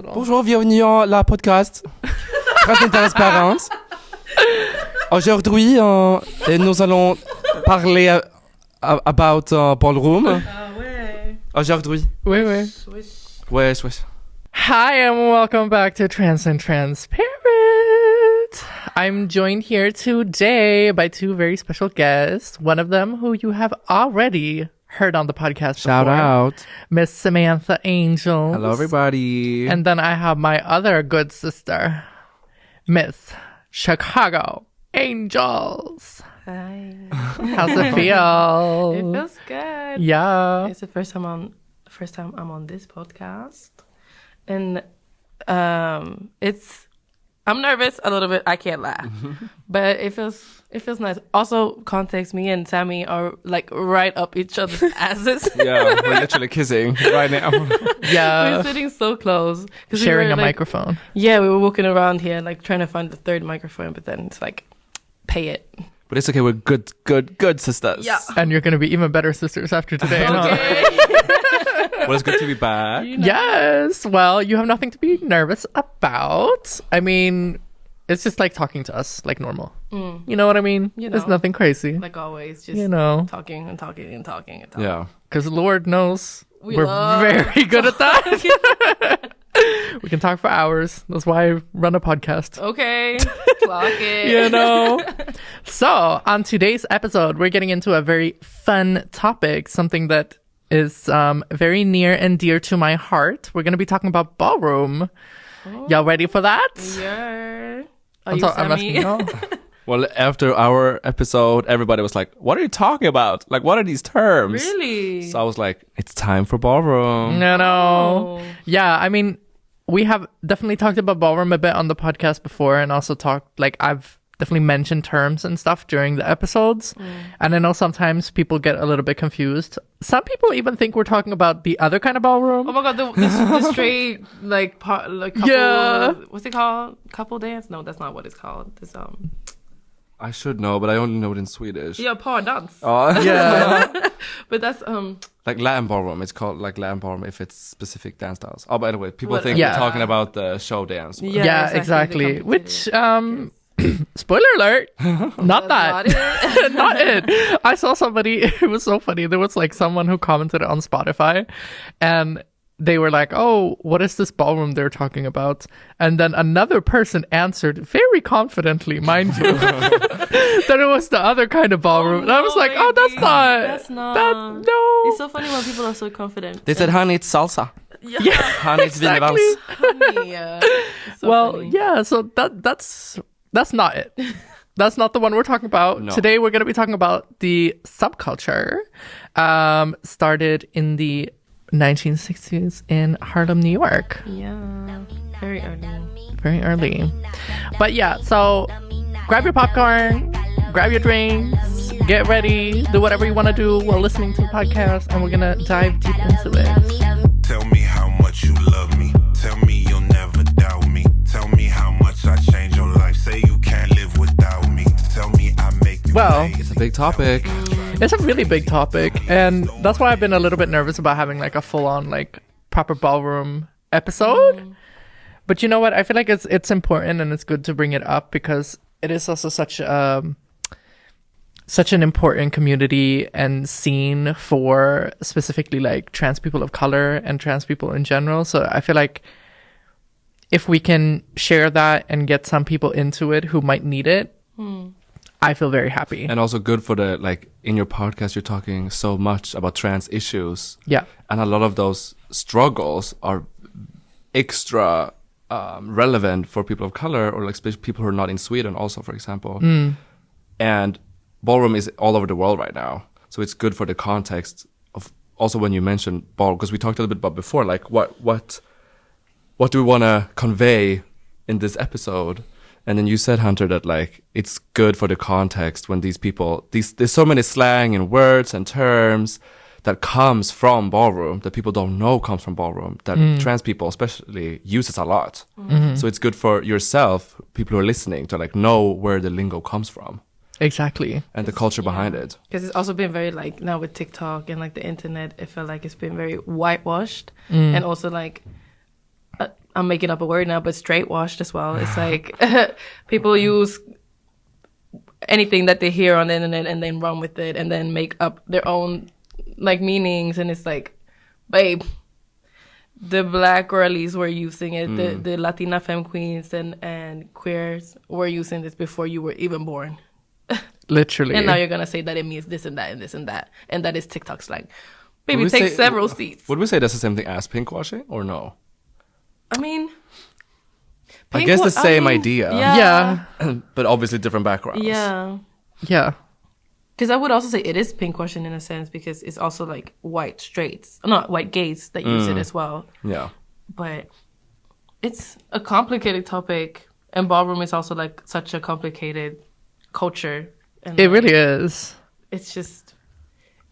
Bonjour, bienvenue à la podcast très transparente. Aujourd'hui, nous allons parler about Ballroom. Ah ouais. Aujourd'hui. Ouais. Ouais. Hi, and welcome back to Trans and Transparent. I'm joined here today by two very special guests. One of them who you have already heard on the podcast Shout before, out. Miss Samantha Angels. Hello, everybody. And then I have my other good sister, Miss Chicago Angels. Hi. How's it feel? It feels good. Yeah. It's the first time I'm on this podcast. And I'm nervous a little bit. I can't laugh. But it feels nice. Also, context, me and Sammy are like right up each other's asses. Yeah, we're literally kissing right now. Yeah. We're sitting so close. Sharing a microphone. Yeah, we were walking around here like trying to find the third microphone, but then it's like, pay it. But it's okay, we're good sisters. Yeah. And you're going to be even better sisters after today. Huh? Okay. Well, it's good to be back. You know. Yes. Well, you have nothing to be nervous about. I mean, it's just like talking to us like normal. You know what I mean? You There's know. nothing crazy. Like always, just talking and talking and talking and talking. Yeah. Because Lord knows We we're love very good at that. We can talk for hours. That's why I run a podcast. Okay, clock it. You know? So, on today's episode, we're getting into a very fun topic, something that is very near and dear to my heart. We're going to be talking about ballroom. Y'all ready for that? Yeah. I'm asking y'all. Well, after our episode, everybody was like, what are you talking about? Like, what are these terms? Really? So I was like, it's time for ballroom. No. Oh. Yeah, I mean, we have definitely talked about ballroom a bit on the podcast before, and also I've definitely mentioned terms and stuff during the episodes. And I know sometimes people get a little bit confused. Some people even think we're talking about the other kind of ballroom. Oh my god, the straight couple, Yeah. What's it called? Couple dance? No, that's not what it's called. This I should know, but I only know it in Swedish. yeah, pardans. Oh. Yeah. But that's Like Latin ballroom. It's called like Latin ballroom if it's specific dance styles. Oh, by the way, people think Yeah. we're talking about the show dance. Yeah. Yeah, exactly. exactly. Which, spoiler alert, not that. Not it. I saw somebody, it was so funny. There was like someone who commented on Spotify and they were like, oh, what is this ballroom they're talking about? And then another person answered very confidently, mind you, that it was the other kind of ballroom. And I was like, oh, that's not. That's not. No. It's so funny when people are so confident. They said, honey, it's salsa. Yeah. Honey, it's Exactly. vinevals. Honey, it's so Well, funny. yeah, so that's not it. That's not the one we're talking about. No. Today we're going to be talking about the subculture started in the 1960s in Harlem, New York. Yeah. Very early. Very early. But yeah, so grab your popcorn, grab your drinks, get ready, do whatever you want to do while listening to the podcast, and we're going to dive deep into it. Tell me how much you love me. Tell me you'll never doubt me. Tell me how much I change your life. Say you can't live without me. Tell me I make you Well, lazy. It's a big topic. It's a really big topic, and that's why I've been a little bit nervous about having like a full-on like proper ballroom episode. But you know what? I feel like it's important and it's good to bring it up because it is also such an important community and scene for specifically like trans people of color and trans people in general. So I feel like if we can share that and get some people into it who might need it, I feel very happy. And also good for the, like, in your podcast, you're talking so much about trans issues. Yeah. And a lot of those struggles are extra relevant for people of color or like people who are not in Sweden also, for example. And ballroom is all over the world right now. So it's good for the context of also when you mentioned ballroom, because we talked a little bit about before, like what do we want to convey in this episode? And then you said, Hunter, that like it's good for the context when these people, there's so many slang and words and terms that comes from ballroom that people don't know comes from ballroom that trans people especially uses a lot. So it's good for yourself, people who are listening, to like know where the lingo comes from. Exactly. And the culture behind it. Because it's also been very like now with TikTok and like the internet, it felt like it's been very whitewashed and also like I'm making up a word now, but straight washed as well. It's like people use anything that they hear on the internet and then run with it and then make up their own like meanings. And it's like, babe, the black girlies were using it. The Latina femme queens and queers were using this before you were even born. Literally. And now you're going to say that it means this and that and this and that. And that is TikTok slang. Baby, take several seats. Would we say that's the same thing as pinkwashing or no? I mean... I guess the same idea. Yeah. But obviously different backgrounds. Yeah. Yeah. Because I would also say it is pinkwashing in a sense because it's also like white straights, not white gays that use it as well. Yeah. But it's a complicated topic, and ballroom is also like such a complicated culture. And It really is. It's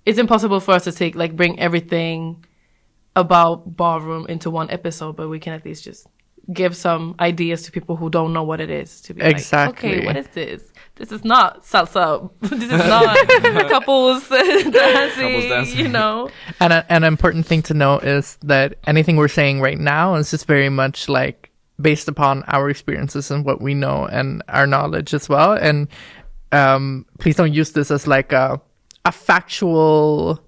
impossible for us to bring everything about ballroom into one episode, but we can at least just give some ideas to people who don't know what it is to be exactly. Like, okay, what is this? This is not salsa. This is not couples dancing, you know? And an important thing to note is that anything we're saying right now is just very much like based upon our experiences and what we know and our knowledge as well. And please don't use this as like a factual...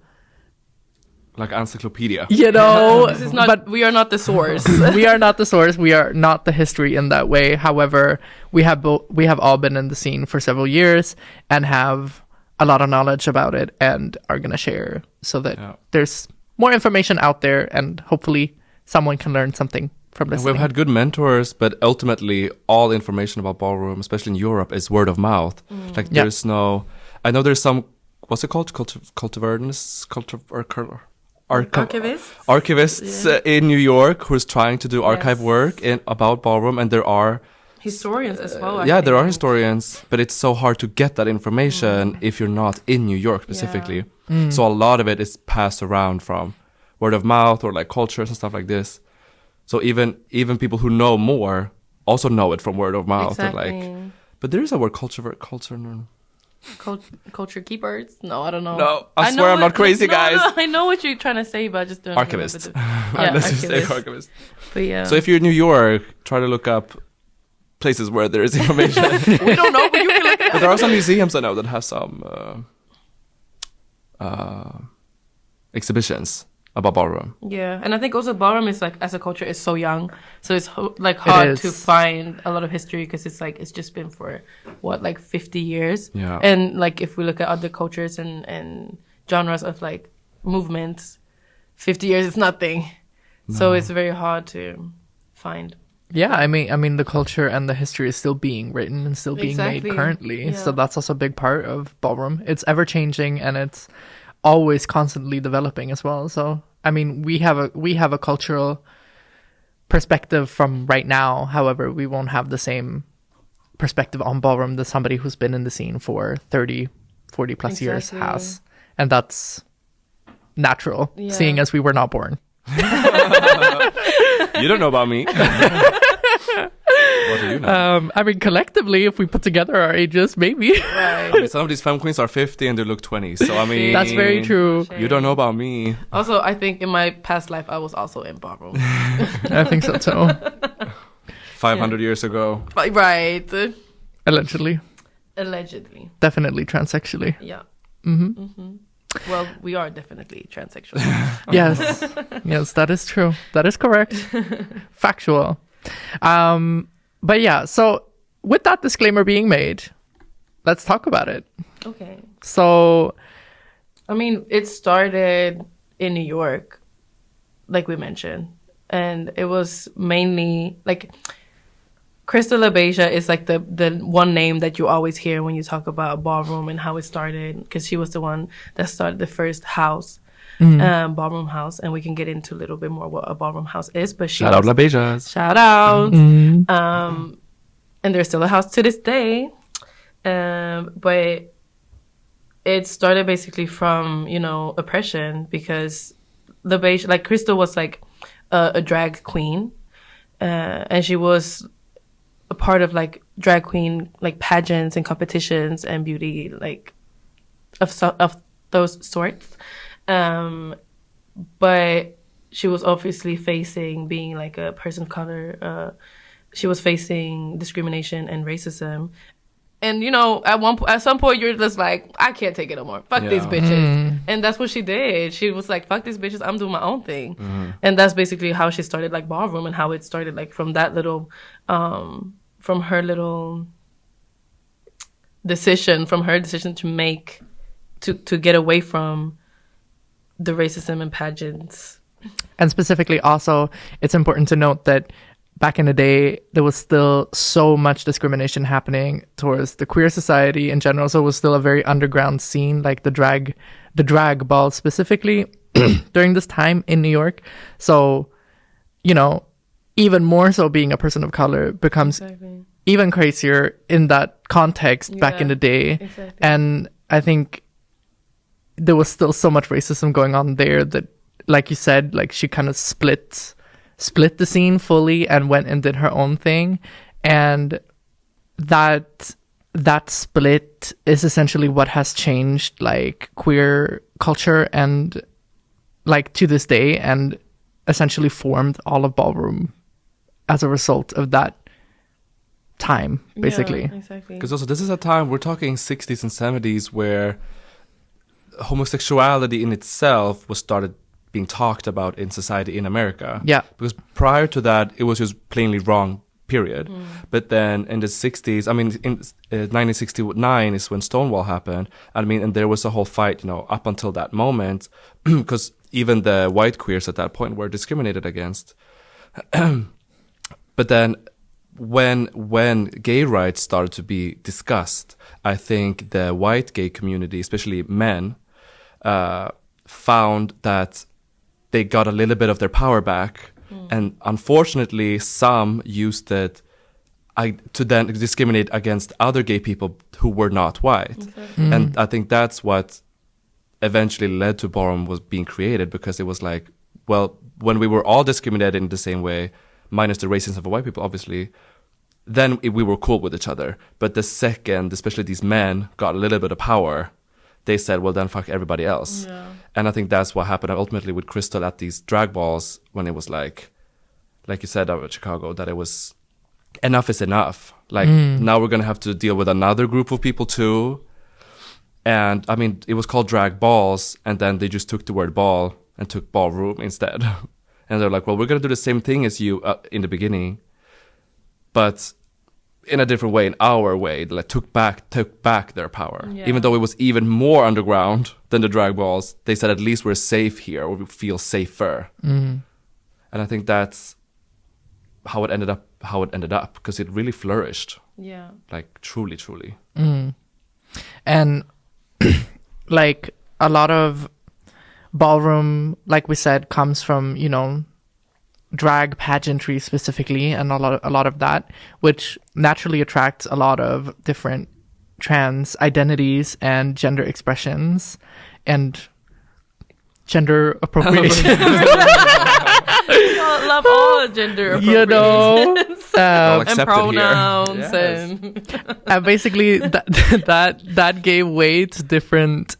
Like encyclopedia. You know, this is not, but we are not the source. We are not the source. We are not the history in that way. However, we have all been in the scene for several years and have a lot of knowledge about it and are going to share so that there's more information out there and hopefully someone can learn something from listening. We've had good mentors, but ultimately all information about ballroom, especially in Europe, is word of mouth. Like there's no... I know there's some... What's it called? Archivists in New York who's trying to do archive work about ballroom, and there are historians as well. There are historians, but it's so hard to get that information if you're not in New York specifically. So a lot of it is passed around from word of mouth or like cultures and stuff like this. So even people who know more also know it from word of mouth. Exactly. And like, but there is a word culture. Culture keepers? No, I don't know. No, I swear I'm not crazy, guys. No, I know what you're trying to say, but I just don't Archivist. Let's just say archivist. But yeah. So if you're in New York, try to look up places where there is information. We don't know, but you can look it up. But there are some museums I know that have some exhibitions about ballroom. Yeah, and I think also ballroom is like, as a culture, is so young, so it's hard to find a lot of history because it's just been for 50 years. Yeah. And like if we look at other cultures and genres of like movements, 50 years is nothing. No. So it's very hard to find. Yeah, I mean the culture and the history is still being written and still being made currently. Yeah. So that's also a big part of ballroom. It's ever changing and it's always constantly developing as well. So I mean we have a cultural perspective from right now. However, we won't have the same perspective on ballroom that somebody who's been in the scene for 30, 40 plus years has. And that's natural, seeing as we were not born. You don't know about me. What do you know? I mean, collectively, if we put together our ages, maybe. Right. I mean, some of these femme queens are 50 and they look 20. So, I mean... That's very true. You don't know about me. Also, I think in my past life, I was also in ballroom. I think so, too. 500 years ago. Right. Allegedly. Definitely transsexually. Yeah. Mm-hmm. Mm-hmm. Well, we are definitely transsexual. Yes. Yes, that is true. That is correct. Factual. But yeah, so with that disclaimer being made, let's talk about it. Okay. So, I mean, it started in New York, like we mentioned, and it was mainly like Crystal LaBeija is like the one name that you always hear when you talk about ballroom and how it started, because she was the one that started the first house. Ballroom house, and we can get into a little bit more what a ballroom house is. But shout out LaBeijas. Shout out. And there's still a house to this day. But it started basically from, oppression, because LaBeija, like Crystal was like a drag queen, and she was a part of like drag queen like pageants and competitions and beauty like of those sorts. But she was obviously facing being like a person of color. She was facing discrimination and racism. And, you know, at some point, you're just like, I can't take it no more. Fuck these bitches. And that's what she did. She was like, fuck these bitches. I'm doing my own thing. And that's basically how she started, like, Ballroom, and how it started, like, from that little, from her little decision, to make, to get away from the racism in pageants. And specifically also, it's important to note that back in the day, there was still so much discrimination happening towards the queer society in general. So it was still a very underground scene, like the drag ball specifically during this time in New York. So, you know, even more so being a person of color becomes even crazier in that context back in the day. Exactly. And I think there was still so much racism going on there that, like you said, like she kind of split the scene fully and went and did her own thing. And that split is essentially what has changed like queer culture and like to this day, and essentially formed all of Ballroom as a result of that time, basically. Yeah, exactly. Because also this is a time, we're talking 60s and 70s, where homosexuality in itself was started being talked about in society in America. Yeah. Because prior to that, it was just plainly wrong, period. But then in the 60s, I mean, in 1969 is when Stonewall happened. I mean, and there was a whole fight, you know, up until that moment, because even the white queers at that point were discriminated against. But then when gay rights started to be discussed, I think the white gay community, especially men, found that they got a little bit of their power back. And unfortunately, some used it to then discriminate against other gay people who were not white. Exactly. And I think that's what eventually led to Ballroom was being created, because it was like, well, when we were all discriminated in the same way, minus the racism of white people, obviously, then we were cool with each other. But the second, especially these men, got a little bit of power, they said, well, then fuck everybody else. Yeah. And I think that's what happened ultimately with Crystal at these drag balls, when it was like you said about Chicago, that it was enough is enough. Like, now we're going to have to deal with another group of people too. And I mean, it was called drag balls, and then they just took the word ball and took Ballroom instead. And they're like, well, we're going to do the same thing as you in the beginning, but in a different way, in our way, like took back their power. Yeah. Even though it was even more underground than the drag balls, they said at least we're safe here, or we feel safer. And I think that's how it ended up, because it really flourished. Yeah. Like truly. And like a lot of Ballroom, like we said, comes from, you know, drag pageantry specifically, and a lot of that, which naturally attracts a lot of different trans identities and gender expressions and gender appropriation. Love all gender appropriations. You know, and pronouns and basically that gave way to different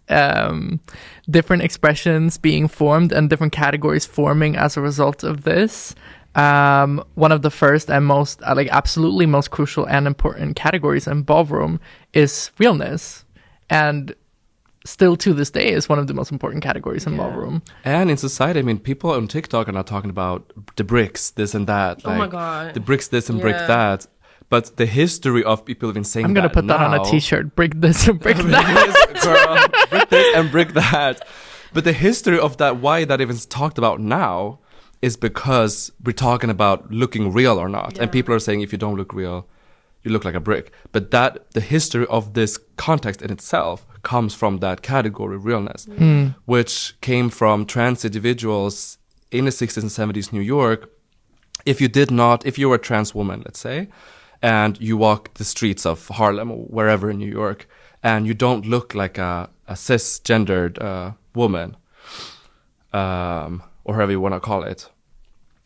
expressions being formed and different categories forming as a result of this. One of the first and most absolutely most crucial and important categories in Ballroom is realness, and still to this day is one of the most important categories in Ballroom. And in society, I mean, people on TikTok are not talking about the bricks, this and that. Like, oh my God. The bricks this and brick that. But the history of people have been saying I'm going to put that on a t-shirt. Brick this and brick that. Girl, brick this and brick that. But the history of that, why that even is talked about now, is because we're talking about looking real or not. Yeah. And people are saying if you don't look real, you look like a brick. But that the history of this context in itself comes from that category, realness, which came from trans individuals in the 60s and 70s New York. If you were a trans woman, let's say, and you walk the streets of Harlem or wherever in New York, and you don't look like a cisgendered woman, or however you want to call it,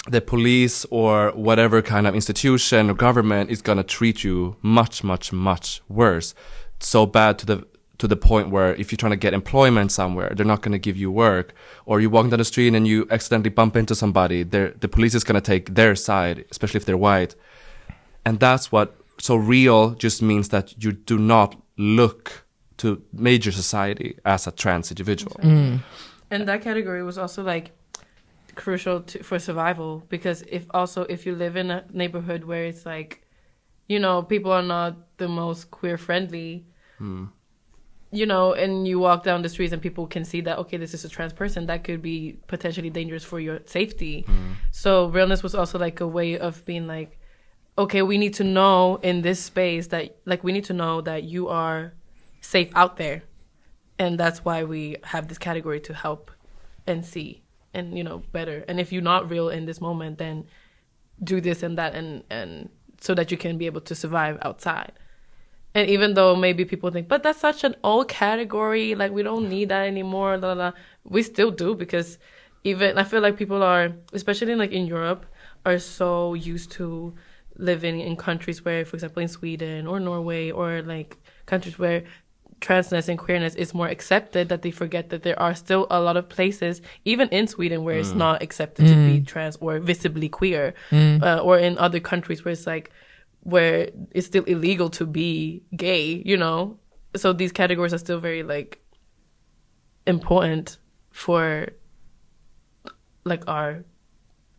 the police or whatever kind of institution or government is going to treat you much, much, much worse. So bad to to the point where if you're trying to get employment somewhere, they're not going to give you work. Or you walk down the street and you accidentally bump into somebody, the police is going to take their side, especially if they're white. And that's what, so real just means that you do not look to major society as a trans individual. Exactly. And that category was also like crucial for survival, because if you live in a neighborhood where it's like, you know, people are not the most queer friendly, you know, and you walk down the streets and people can see that, okay, this is a trans person, that could be potentially dangerous for your safety. So Realness was also like a way of being like, okay, we need to know in this space that, like, we need to know that you are safe out there. And that's why we have this category to help and see and, you know, better. And if you're not real in this moment, then do this and that, and so that you can be able to survive outside. And even though maybe people think, but that's such an old category, like we don't need that anymore, blah, blah, blah. We still do, because even I feel like people are, especially like in Europe, are so used to living in countries where, for example, in Sweden or Norway, or like countries where transness and queerness is more accepted, that they forget that there are still a lot of places, even in Sweden, where it's not accepted to be trans or visibly queer, or in other countries where it's like, where it's still illegal to be gay, you know? So these categories are still very like important for like our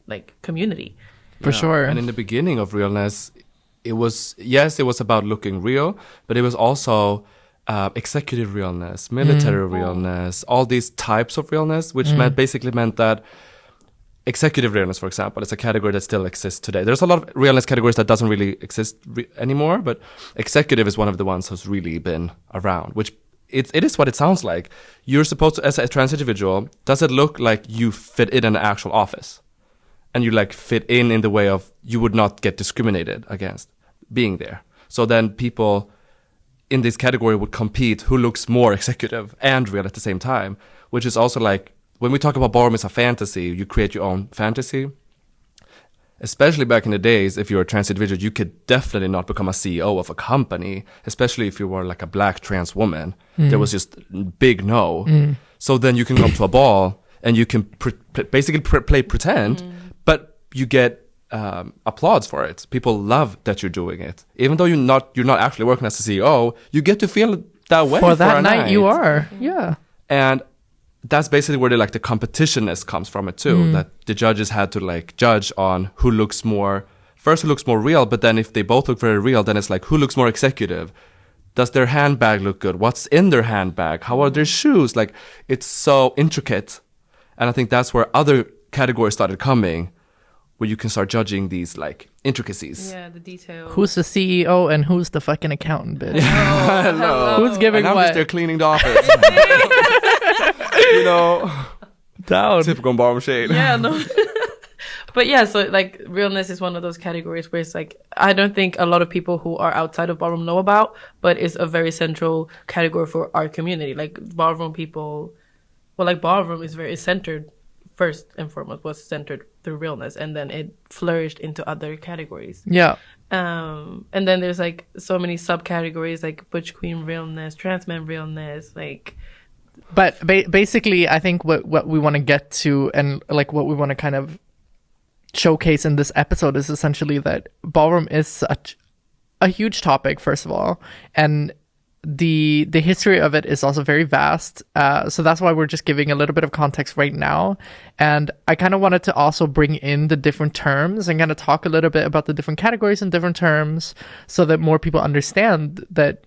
like community. For sure. And in the beginning of Realness, it was about looking real, but it was also executive realness, military realness, all these types of realness, which basically meant that executive realness, for example, is a category that still exists today. There's a lot of realness categories that doesn't really exist anymore, but executive is one of the ones that's really been around, which it is what it sounds like. You're supposed to, as a trans individual, does it look like you fit in an actual office? And you like fit in the way of you would not get discriminated against being there. So then people in this category would compete who looks more executive and real at the same time, which is also like, when we talk about ballroom as a fantasy, you create your own fantasy. Especially back in the days, if you're a trans individual, you could definitely not become a CEO of a company, especially if you were like a black trans woman. There was just big no. So then you can go up to a ball and you can basically play pretend, but you get applause for it. People love that you're doing it. Even though you're not actually working as a CEO, you get to feel that way for that night. You are, yeah. And that's basically where the competitionness comes from it too. That the judges had to like judge on who looks more real, but then if they both look very real, then it's like who looks more executive. Does their handbag look good? What's in their handbag? How are their shoes? Like, it's so intricate. And I think that's where other categories started coming, where you can start judging these like intricacies. Yeah, the details. Who's the CEO and who's the fucking accountant, bitch? Hello. Who's giving and I'm what? just there cleaning the office. You know, Down. typical ballroom shade. Yeah, no. But yeah, so like realness is one of those categories where it's like, I don't think a lot of people who are outside of ballroom know about, but it's a very central category for our community. Like ballroom people, well, like ballroom is centered first and foremost, was centered through realness, and then it flourished into other categories. Yeah. And then there's like so many subcategories, like butch queen realness, trans man realness, like. But basically, I think what we want to get to, and like what we want to kind of showcase in this episode, is essentially that ballroom is such a huge topic, first of all, and the history of it is also very vast. So that's why we're just giving a little bit of context right now. And I kind of wanted to also bring in the different terms and kind of talk a little bit about the different categories and different terms, so that more people understand that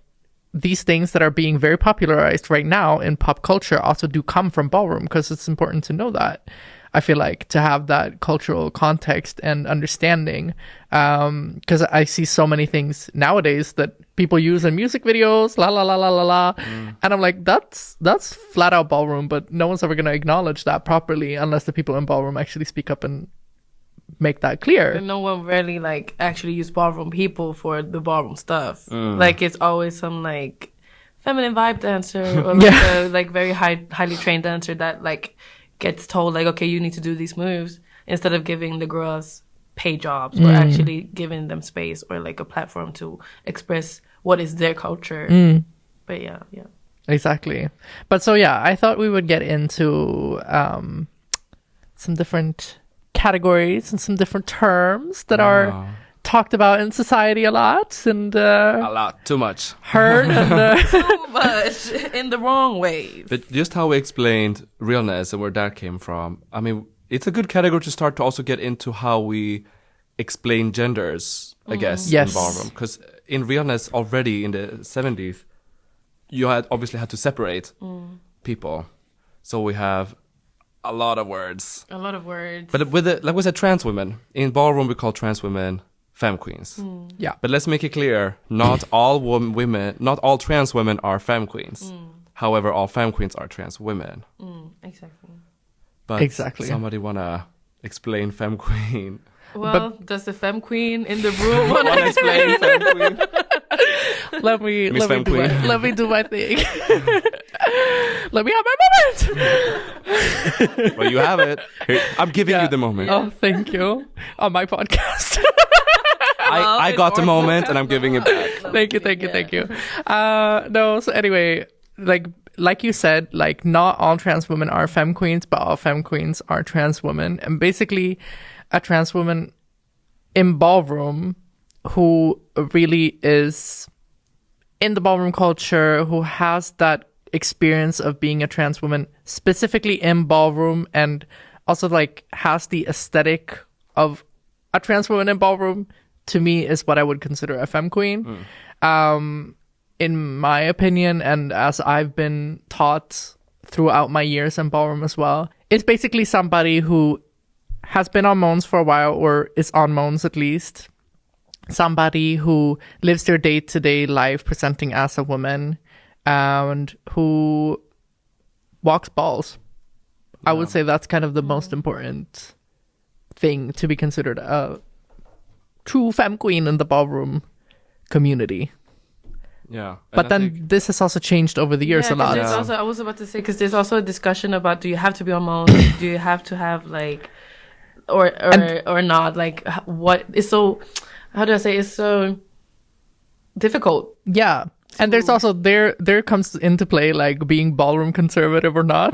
these things that are being very popularized right now in pop culture also do come from ballroom, because it's important to know that. I feel like to have that cultural context and understanding, because I see so many things nowadays that people use in music videos, la la la la la la, and I'm like, that's flat out ballroom, but no one's ever gonna acknowledge that properly unless the people in ballroom actually speak up and make that clear. And no one really like actually use ballroom people for the ballroom stuff. Like it's always some like feminine vibe dancer or like a like very highly trained dancer that like gets told like, okay, you need to do these moves, instead of giving the girls pay jobs or actually giving them space or like a platform to express what is their culture. But yeah. Exactly. But so yeah, I thought we would get into some different categories and some different terms that are talked about in society a lot and a lot, too much. heard and Too much in the wrong ways. But just how we explained realness and where that came from, I mean, it's a good category to start to also get into how we explain genders, I guess, Yes. in ballroom. Because in realness already in the 70s, you had obviously had to separate people. So we have a lot of words. A lot of words. But with the, like we said, trans women. In ballroom, we call trans women femme queens. yeah. But let's make it clear, not all women, not all trans women are femme queens. However, all femme queens are trans women. Exactly. But Exactly. somebody wanna explain femme queen? Well, does the femme queen in the room want Wanna to explain femme queen? Let me Miss Femme Queen. do my thing. Let me have my moment. Well, you have it. Here, I'm giving you the moment. Oh, thank you. On my podcast. I got the moment and I'm giving it back. Thank you. No, so anyway, like you said, like not all trans women are femme queens, but all femme queens are trans women. And basically a trans woman in ballroom who really is in the ballroom culture, who has that experience of being a trans woman specifically in ballroom and also like has the aesthetic of a trans woman in ballroom, to me is what I would consider a femme queen. In my opinion, and as I've been taught throughout my years in ballroom as well, it's basically somebody who has been on Moans for a while, or is on Moans at least. Somebody who lives their day-to-day life presenting as a woman and who walks balls. I would say that's kind of the most important thing to be considered a true femme queen in the ballroom community. Yeah. But then this has also changed over the years a 'cause lot. there's also, I was about to say, because there's also a discussion about, do you have to be on Moans? Do you have to have like, or not? Like, what is so, how do I say, it's so difficult. Yeah. And there's also, there comes into play like being ballroom conservative or not.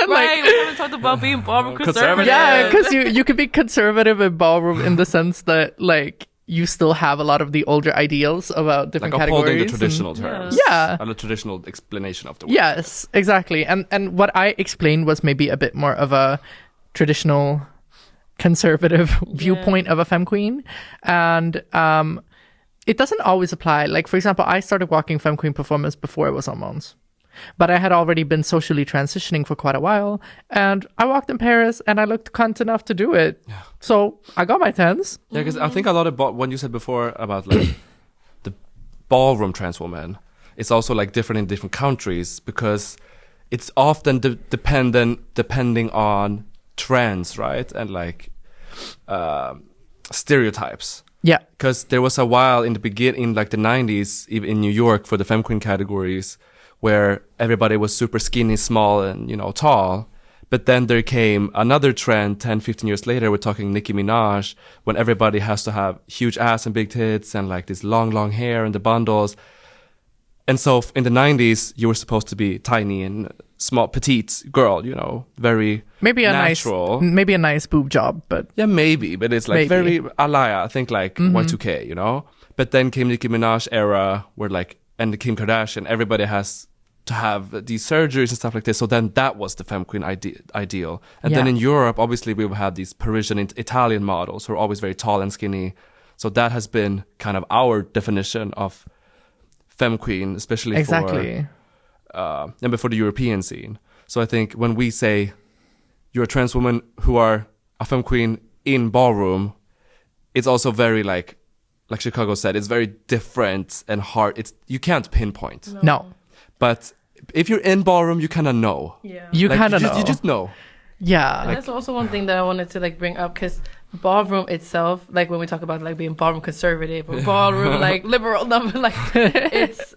Right, we haven't talked about being ballroom conservative. Yeah, because you could be conservative in ballroom in the sense that like you still have a lot of the older ideals about different like categories. upholding the traditional terms. Yeah. And the traditional explanation of the word. Yes, exactly. And what I explained was maybe a bit more of a traditional conservative viewpoint of a femme queen. And it doesn't always apply. Like, for example, I started walking femme queen performance before I was on Moans. But I had already been socially transitioning for quite a while. And I walked in Paris and I looked cunt enough to do it. Yeah. So I got my 10s. Yeah, because I think a lot of when you said before about like the ballroom trans woman, it's also like different in different countries because it's often depending on trends, right? And like stereotypes. Yeah. Because there was a while in the beginning, like the 90s, even in New York for the femme queen categories, where everybody was super skinny, small, and, you know, tall. But then there came another trend 10, 15 years later, we're talking Nicki Minaj, when everybody has to have huge ass and big tits and like this long hair and the bundles. And so in the 90s, you were supposed to be tiny and small, petite girl, you know, very natural. Maybe a nice boob job, but... Yeah, maybe, but it's like very Alaya, I think like Y2K, you know? But then came Nicki Minaj era where like, and the Kim Kardashian, everybody has to have these surgeries and stuff like this. So then that was the femme queen ideal. And then in Europe, obviously we've had these Parisian Italian models who are always very tall and skinny. So that has been kind of our definition of femme queen, especially for the European scene. So I think when we say you're a trans woman who are a femme queen in ballroom, it's also very like Chicago said, it's very different and hard. You can't pinpoint. No. But if you're in ballroom, you kind of know. Yeah. You kind of know. You just know. Yeah. And that's also one thing that I wanted to like bring up, because ballroom itself, like when we talk about like being ballroom conservative or ballroom like liberal, like it's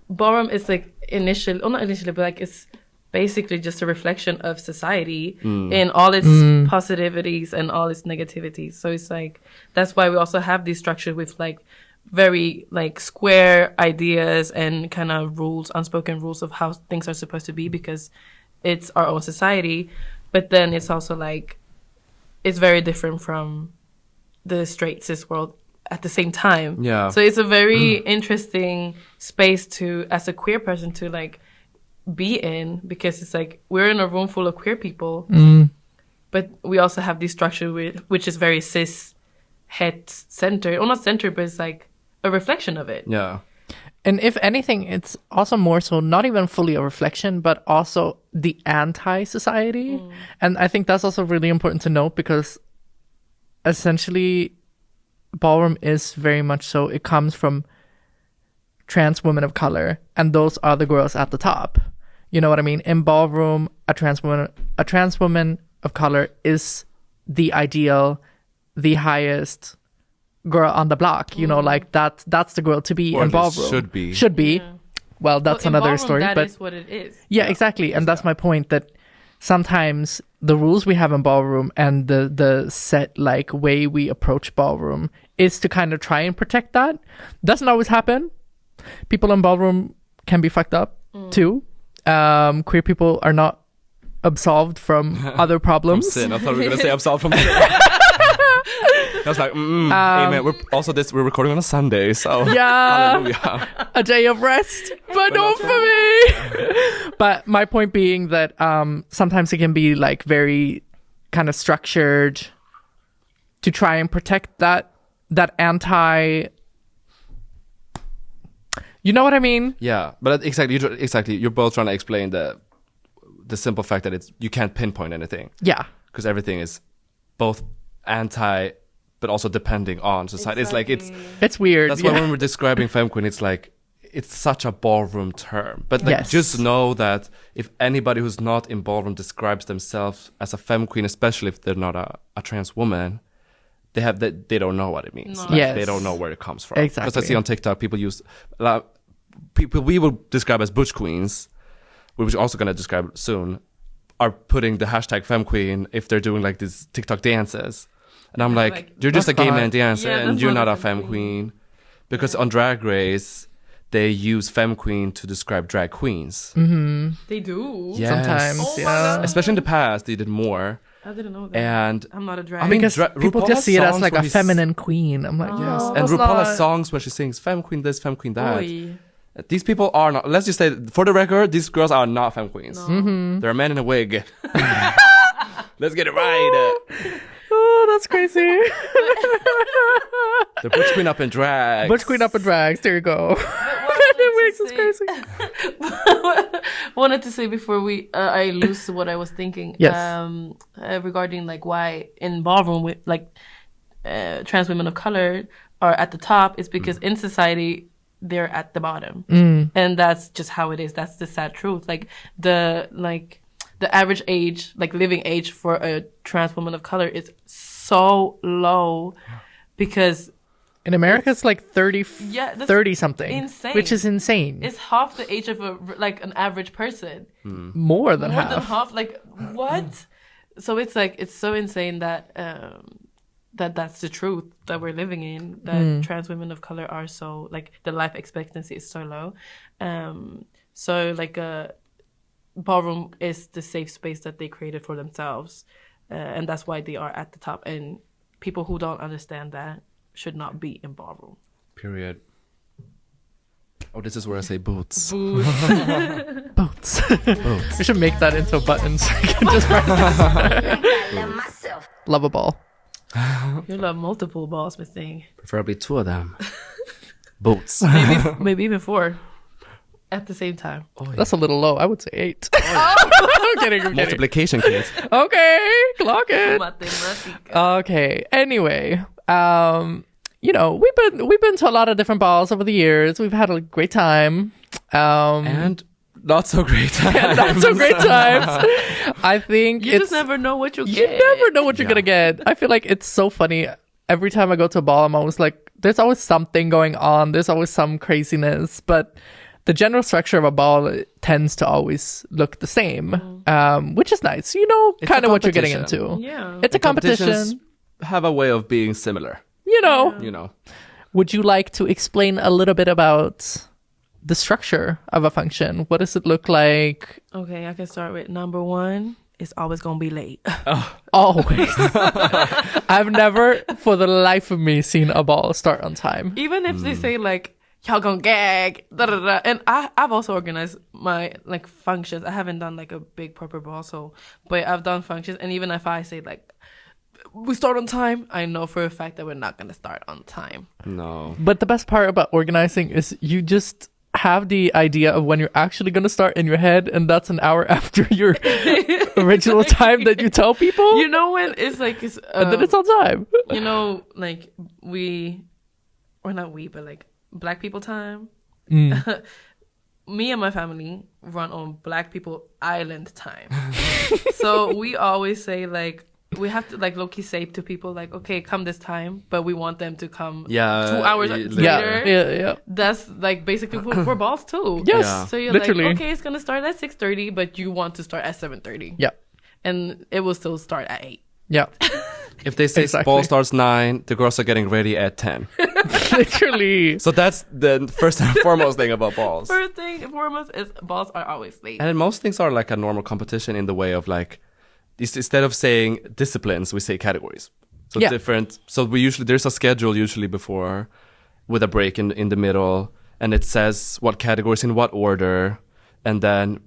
ballroom is like not initially, but like it's basically just a reflection of society in all its positivities and all its negativities. So it's like that's why we also have these structures with like very like square ideas and kind of rules, unspoken rules of how things are supposed to be because it's our own society. But then it's also like it's very different from the straight cis world at the same time. Yeah. So it's a very interesting space to, as a queer person, to like be in, because it's like we're in a room full of queer people, but we also have this structure which is very cis het centered, or not centered, but it's like a reflection of it. Yeah. And if anything, it's also more so not even fully a reflection, but also the anti-society. And I think that's also really important to note, because essentially ballroom is very much so, it comes from trans women of color, and those are the girls at the top. You know what I mean? In ballroom, a trans woman of color is the ideal, the highest girl on the block. You know, like that's the girl to be Or in at least ballroom. should be. Yeah. Well, that's Well, in another ballroom, story. That But is what it is. yeah, exactly. And that's my point, that sometimes the rules we have in ballroom and the set like way we approach ballroom is to kind of try and protect that. Doesn't always happen. People in ballroom can be fucked up too. Queer people are not absolved from other From problems. sin. I thought we were gonna say absolved from sin. I was like, amen. We're recording on a Sunday, so Yeah, hallelujah. a day of rest, but not for me. But my point being that sometimes it can be like very kind of structured to try and protect that anti. You know what I mean? Yeah, but exactly. You're both trying to explain the simple fact that you can't pinpoint anything, Yeah. because everything is both anti, but also depending on society. Exactly. It's like It's weird. that's why yeah. when we're describing femme queen, it's like it's such a ballroom term. But like, Yes. just know that if anybody who's not in ballroom describes themselves as a femme queen, especially if they're not a trans woman, they don't know what it means. No. Like, Yes. they don't know where it comes from. Because I Exactly. see on TikTok people use people we will describe as butch queens, which we're also gonna describe soon, are putting the hashtag femme queen if they're doing like these TikTok dances. And I'm like, you're just a That's gay not- man dancer, Yeah, and that's you're not not a a femme femme queen. Because on Drag Race, they use femme queen to describe drag queens. They do. Yes. Sometimes, Oh my yeah. God. Especially in the past, they did more. I didn't know that. And I'm not a drag. I mean, Because people RuPaul just see it as songs like where a he's- feminine queen. I'm like, Yes, no, and that's RuPaul has not- songs where she sings femme queen this, femme queen that. Oy. These people are not. Let's just say, for the record, these girls are not femme queens. No. They're a man in a wig. Let's get it right. Oh, that's crazy. The butch queen up in drag. Butch queen up in drags. There you go. It makes us crazy. Wanted to say before I lose what I was thinking. Yes. Regarding like why in ballroom with like trans women of color are at the top is because in society they're at the bottom, and that's just how it is. That's the sad truth. Like the average age, like living age for a trans woman of color is so low because In America, it's like 30, Yeah, that's 30 something, insane. which is insane. it's half the age of an average person. More than More half. than half. Like what? So it's like it's so insane that that's the truth that we're living in. That trans women of color are so like the life expectancy is so low. So like ballroom is the safe space that they created for themselves, and that's why they are at the top. And people who don't understand that should not be in ballroom. Period. Oh, this is where I say boots. Boats. We should make that into a button so I can just practice. Love a ball. You love multiple balls, Miss Thing. Preferably two of them. Boots. Maybe even 4 at the same time. That's a little low. I would say 8. I'm kidding. Multiplication kids. Okay, clock it. Matemática. Okay. Anyway, you know, we've been to a lot of different balls over the years. We've had a great time. And not so great. Not so great times. I think You it's just never know what you'll you get. never know what you're gonna get. I feel like it's so funny. Every time I go to a ball, I'm always like, there's always something going on. There's always some craziness, but the general structure of a ball tends to always look the same, which is nice. You know, It's kind a of what you're getting competition. into. Yeah. It's a Competitions competition. have a way of being similar. You know, You know. Would you like to explain a little bit about the structure of a function? What does it look like? Okay, I can start with number 1. It's always gonna be late. Always. I've never, for the life of me, seen a ball start on time. Even if they say like, y'all gonna gag, da da da. And I've also organized my like functions. I haven't done like a big proper ball, but I've done functions. And even if I say like, we start on time, I know for a fact that we're not gonna start on time. No. But the best part about organizing is you just have the idea of when you're actually going to start in your head, and that's an hour after your original time that you tell people. You know when it's like and then it's on time. You know, like but like Black people time. Me and my family run on Black people island time. So we always say like, we have to like low-key say to people like, okay, come this time, but we want them to come 2 hours later. Yeah. That's like basically for balls too. Yes. Yeah. So you're literally. like, okay, it's gonna start at 6:30, but you want to start at 7:30. Yeah. And it will still start at 8. Yeah. If they say Exactly. ball starts 9, the girls are getting ready at 10. Literally. So that's the first and foremost thing about balls. First thing and foremost is balls are always late. And then most things are like a normal competition in the way of like, instead of saying disciplines, we say categories. So different. So there's a schedule usually before, with a break in the middle, and it says what categories in what order, and then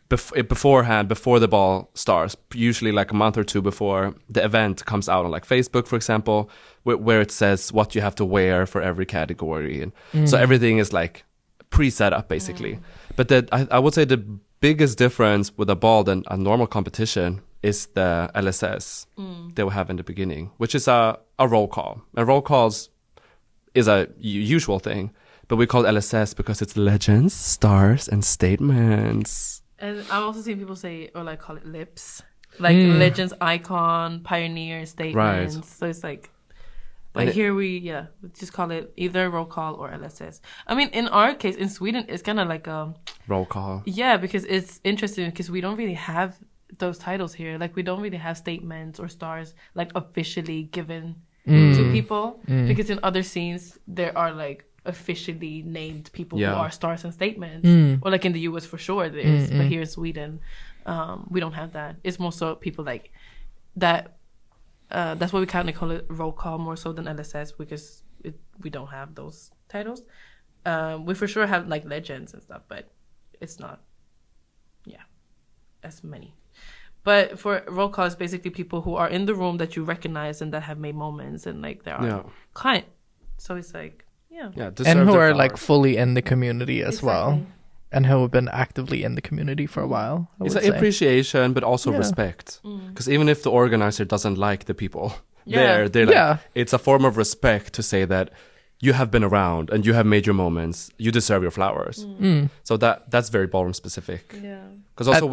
beforehand, before the ball starts, usually like a month or 2 before, the event comes out on like Facebook, for example, where it says what you have to wear for every category, and so everything is like pre-set up basically. But I would say the biggest difference with a ball than a normal competition is the LSS they will have in the beginning, which is a roll call. And roll calls is a usual thing, but we call it LSS because it's legends, stars, and statements. And I've also seen people say, or like call it lips. Like legends, icon, pioneer, statements. Right. So it's like, but here we just call it either roll call or LSS. I mean, in our case, in Sweden, it's kind of like a roll call. Yeah, because it's interesting because we don't really have those titles here. Like we don't really have statements or stars like officially given to people, because in other scenes there are like officially named people who are stars and statements, or like in the US for sure there is, but here in Sweden we don't have that. It's more so people like that. That's why we kind of call it roll call more so than LSS, because we don't have those titles. We for sure have like legends and stuff, but it's not as many. But for roll call, it's basically people who are in the room that you recognize and that have made moments, and like they are client. So it's like and who are like fully in the community as well, Exactly. and who have been actively in the community for a while. It's an appreciation, but also respect. Because even if the organizer doesn't like the people they're like, it's a form of respect to say that you have been around and you have made your moments. You deserve your flowers. So that's very ballroom specific. Yeah. Because also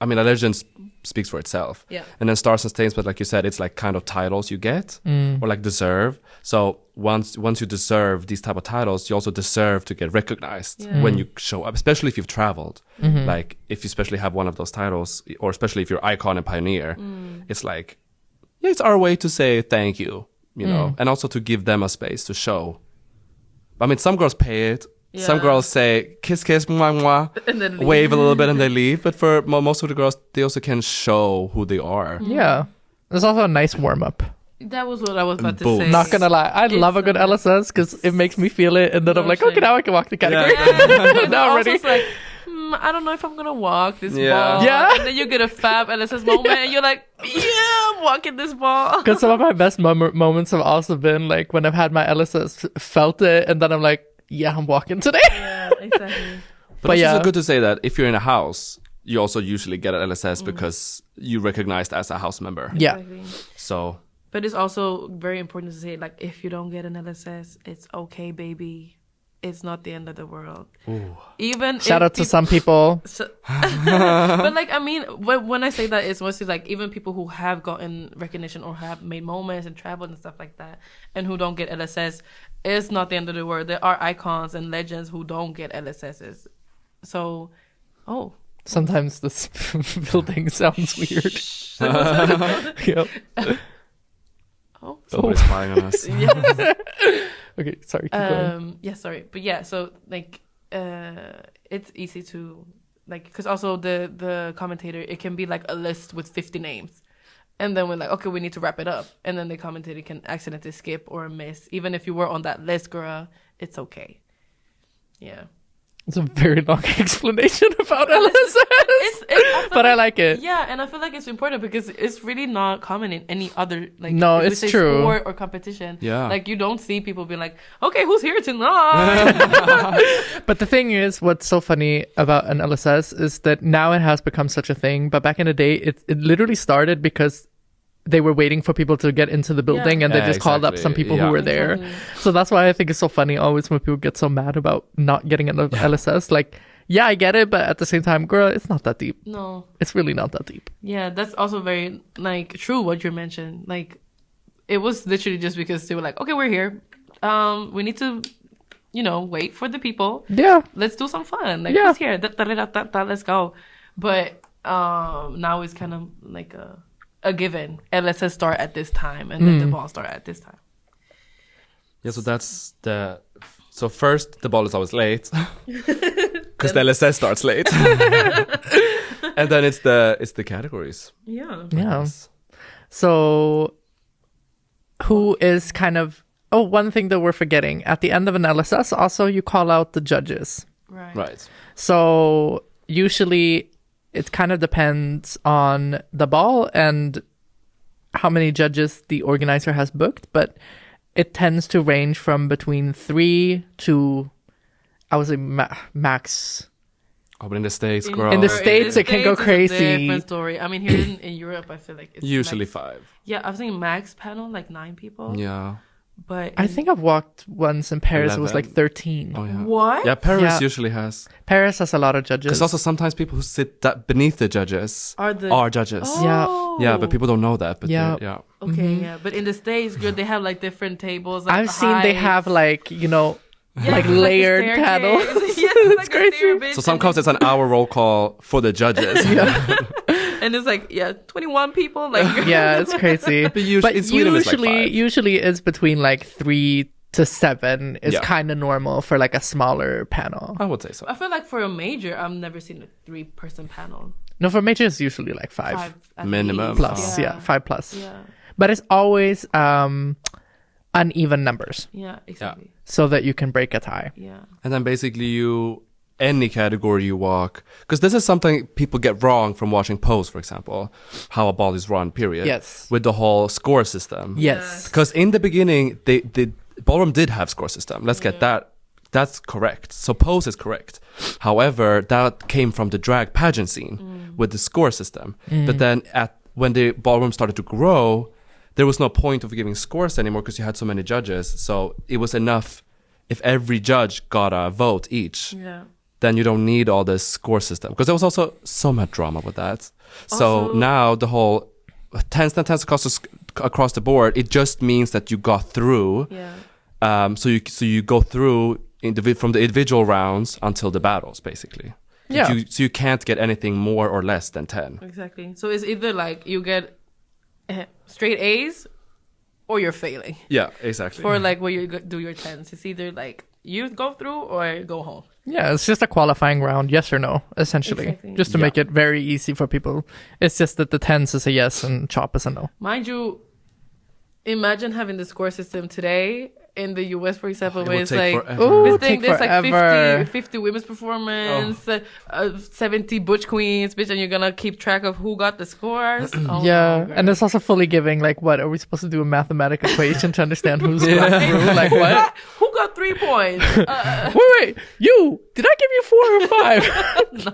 I mean, a legend speaks for itself. Yeah. And then stars and stains, but like you said, it's like kind of titles you get or like deserve. So once you deserve these type of titles, you also deserve to get recognized when you show up, especially if you've traveled. Like if you especially have one of those titles, or especially if you're icon and pioneer, it's like, it's our way to say thank you, you know, and also to give them a space to show. I mean, some girls pay it. Yeah. Some girls say kiss, kiss, mwah, mwah, And then wave a little bit and they leave. But for most of the girls, they also can show who they are. Yeah. There's also a nice warm-up. That was what I was about to Boom. say. Not gonna lie, I love a good LSS because it makes me feel it, and then I'm like, Emotion. okay, now I can walk the category. And Now I'm also ready. it's like, I don't know if I'm gonna walk this Yeah. ball. Yeah. And then you get a fab LSS moment, and you're like, I'm walking this ball. Because some of my best moments have also been like when I've had my LSS, felt it, and then I'm like, yeah, I'm walking today. Yeah, exactly. But it's also good to say that if you're in a house, you also usually get an LSS because you're recognized as a house member. Yeah. Exactly. So, But it's also very important to say, like, if you don't get an LSS, it's okay, baby. It's not the end of the world. ooh. Even Shout if out to some people. but like, I mean, when I say that, it's mostly like even people who have gotten recognition or have made moments and traveled and stuff like that, and who don't get LSS, it's not the end of the world. There are icons and legends who don't get LSSs. So, Sometimes this building sounds weird. Yep. Somebody's spying on us. Yes. Okay, sorry. Keep going. Yeah, sorry. But yeah, so like it's easy to like, because also the commentator, it can be like a list with 50 names. And then we're like, okay, we need to wrap it up. And then the commentator can accidentally skip or miss. Even if you were on that list, girl, it's okay. Yeah. It's a very long explanation about LSS. But I like it. Yeah, and I feel like it's important because it's really not common in any other, like, no, if we it's say true. sport or competition. Yeah. Like, you don't see people being like, okay, who's here tonight? But the thing is, what's so funny about an LSS is that now it has become such a thing. But back in the day, it literally started because they were waiting for people to get into the building, and they just called up some people who were there. So that's why I think it's so funny always when people get so mad about not getting an LSS. Like, yeah, I get it, but at the same time, girl, it's not that deep. No. It's really not that deep. Yeah, that's also very, like, true what you mentioned. Like, it was literally just because they were like, okay, we're here. We need to, wait for the people. Yeah. Let's do some fun. Like, who's here? Let's go. But now it's kind of like a given. LSS start at this time, and then the ball start at this time. Yeah, so that's so first the ball is always late because the LSS starts late, and then it's the categories. Yeah. Yeah. So who is kind of one thing that we're forgetting at the end of an LSS, also you call out the judges. Right. So usually it kind of depends on the ball and how many judges the organizer has booked, but it tends to range from between 3 to, I would say, max. Oh, but in the States, girl. In the States, it can go crazy. It's a different story. I mean, here in Europe, I feel like it's usually like, 5. Yeah, I was thinking max panel, like 9 people. Yeah. But I think I've walked once in Paris. 11. It was like 13. Oh, yeah. What? Yeah, Paris Yeah. usually has. Paris has a lot of judges. Because also sometimes people who sit beneath the judges Are judges. Oh. Yeah, but people don't know that. But Yeah. yeah. Okay, yeah. But in the States, girl, they have like different tables. Like, I've seen they have like, like a layered staircase. panels. Yeah, It's like crazy. a stair bitch. So sometimes it's an hour roll call for the judges. And it's like, 21 people. Like, Yeah, it's crazy. But in Sweden it's like 5. Usually it's between like 3 to 7 is Yeah. kind of normal for like a smaller panel. I would say so. I feel like for a major, I've never seen a 3-person panel. No, for major it's usually like 5 at Minimum. least. plus. Yeah, 5 plus. Yeah. But it's always uneven numbers Yeah, exactly. so that you can break a tie. Yeah. And then basically any category you walk, because this is something people get wrong from watching pose, for example, how a ball is run, period. Yes. With the whole score system. Yes. Because in the beginning, the Ballroom did have score system. Let's get that. That's correct. So pose is correct. However, that came from the drag pageant scene with the score system. But then when the Ballroom started to grow, there was no point of giving scores anymore because you had so many judges. So it was enough if every judge got a vote each. Yeah. Then you don't need all this score system. Because there was also so much drama with that. So Also, now the whole 10s across the board, it just means that you got through. Yeah. So you go through from the individual rounds until the battles, basically. Yeah. So you can't get anything more or less than 10. Exactly. So it's either like you get straight A's or you're failing. Yeah, exactly. For like where you do your 10s. It's either like you go through or go home. Yeah, it's just a qualifying round, yes or no, essentially. Exactly. Just to make it very easy for people. It's just that the 10s is a yes and chop is a no. Mind you, imagine having the score system today in the US, for example, It where would it's take like forever. Ooh, this take thing, there's like forever. 50 women's performance, 70 butch queens, bitch, and you're gonna keep track of who got the scores. Oh, Yeah, no, girl. and it's also fully giving, like, what, are we supposed to do a mathematical equation to understand who's gone through? Like, what? Who got 3 points? Wait, did I give you 4 or 5?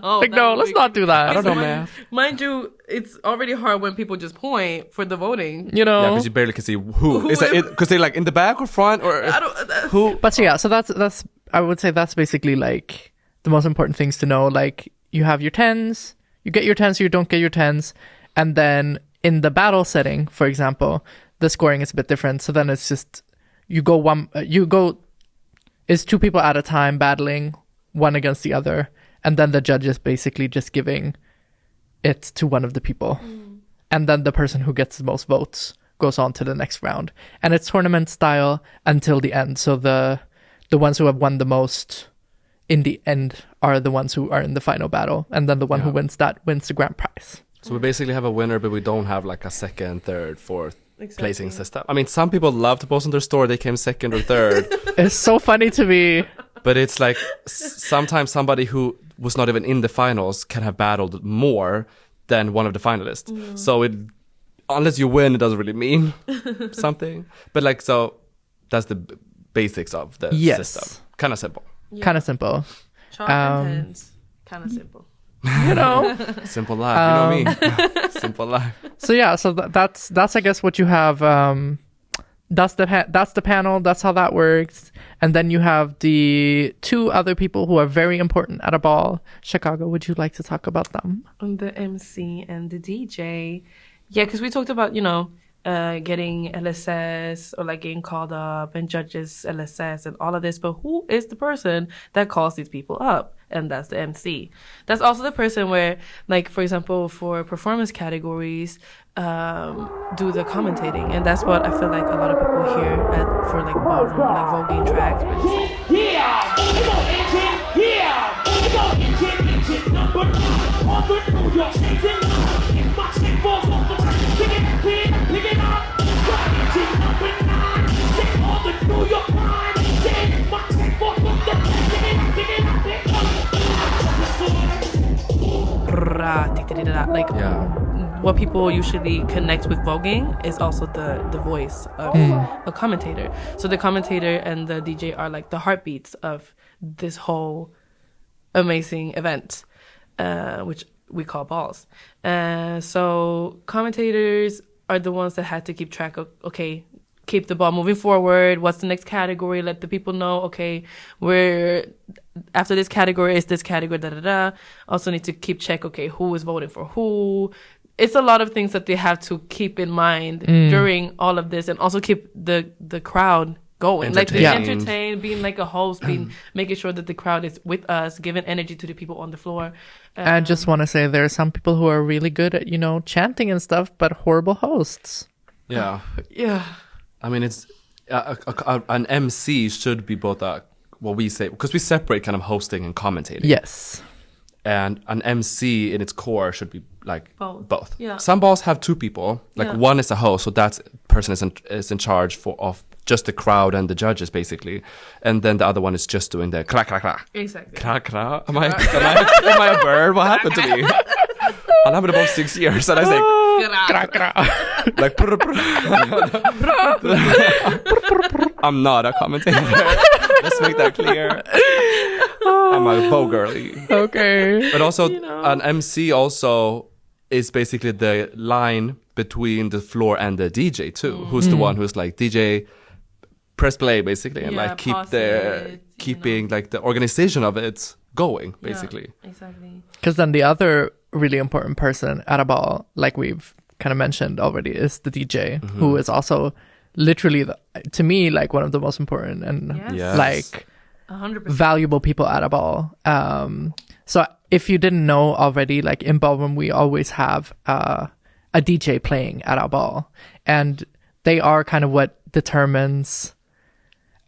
No, Like, that no, would let's be- not do that. I don't know Mind- math. Mind you, it's already hard when people just point for the voting. You know? Yeah, because you barely can see who. Is it because they're like in the back or front or I don't. who? But so, yeah, so that's I would say that's basically like the most important things to know. Like, you have your 10s, you get your 10s, you don't get your 10s, and then in the battle setting, for example, the scoring is a bit different. So then it's just it's 2 people at a time battling, one against the other, and then the judge is basically just giving it to one of the people, and then the person who gets the most votes goes on to the next round. And it's tournament style until the end. So the ones who have won the most in the end are the ones who are in the final battle. And then the one who wins that wins the grand prize. So we basically have a winner, but we don't have like a second, third, fourth placing system. I mean, some people love to post on their story they came second or third. It's so funny to me. But it's like sometimes somebody who was not even in the finals can have battled more than one of the finalists. So unless you win, it doesn't really mean something. But like, so that's the basics of the system. Kind of simple. Yeah. Kind of simple. Chalk and pens. Kind of simple. You know, simple life. You know me. Simple life. So yeah, so that's I guess what you have. That's the panel. That's how that works. And then you have the two other people who are very important at a ball. Chicago, would you like to talk about them? The MC and the DJ. Yeah, because we talked about, getting LSS or like getting called up and judges LSS and all of this. But who is the person that calls these people up? And that's the MC. That's also the person where, like, for example, for performance categories, do the commentating. And that's what I feel like a lot of people hear for like ballroom, like voguing tracks. Like what people usually connect with voguing is also the voice of a commentator. So the commentator and the DJ are like the heartbeats of this whole amazing event, which we call balls. So commentators are the ones that had to keep track of, okay, keep the ball moving forward. What's the next category? Let the people know, okay, we're after this category is this category, Also need to keep check, okay, who is voting for who. It's a lot of things that they have to keep in mind during all of this, and also keep the crowd going. Like being entertained, being like a host, making sure that the crowd is with us, giving energy to the people on the floor. I just want to say there are some people who are really good at, chanting and stuff, but horrible hosts. Yeah. Yeah. I mean, it's an MC should be both what we say, because we separate kind of hosting and commentating. Yes. And an MC in its core should be like both. Yeah. Some balls have two people. Like one is a host, so that person is in charge of just the crowd and the judges basically, and then the other one is just doing the kra kra kra. Exactly. Kra kra. Am I a bird? What happened to me? I'll have it about 6 years, and I say kra kra. Like I'm not a commentator. Let's make that clear. I'm a voguer. Okay. But also, an MC also is basically the line between the floor and the DJ too. Who's the one who's like, DJ, press play basically, and like keeping like the organization of it going basically. Yeah, exactly. Because then the other really important person at a ball, like we've kind of mentioned already, is the DJ, who is also literally to me like one of the most important and like 100% valuable people at a ball. So if you didn't know already, like in ballroom we always have a DJ playing at our ball, and they are kind of what determines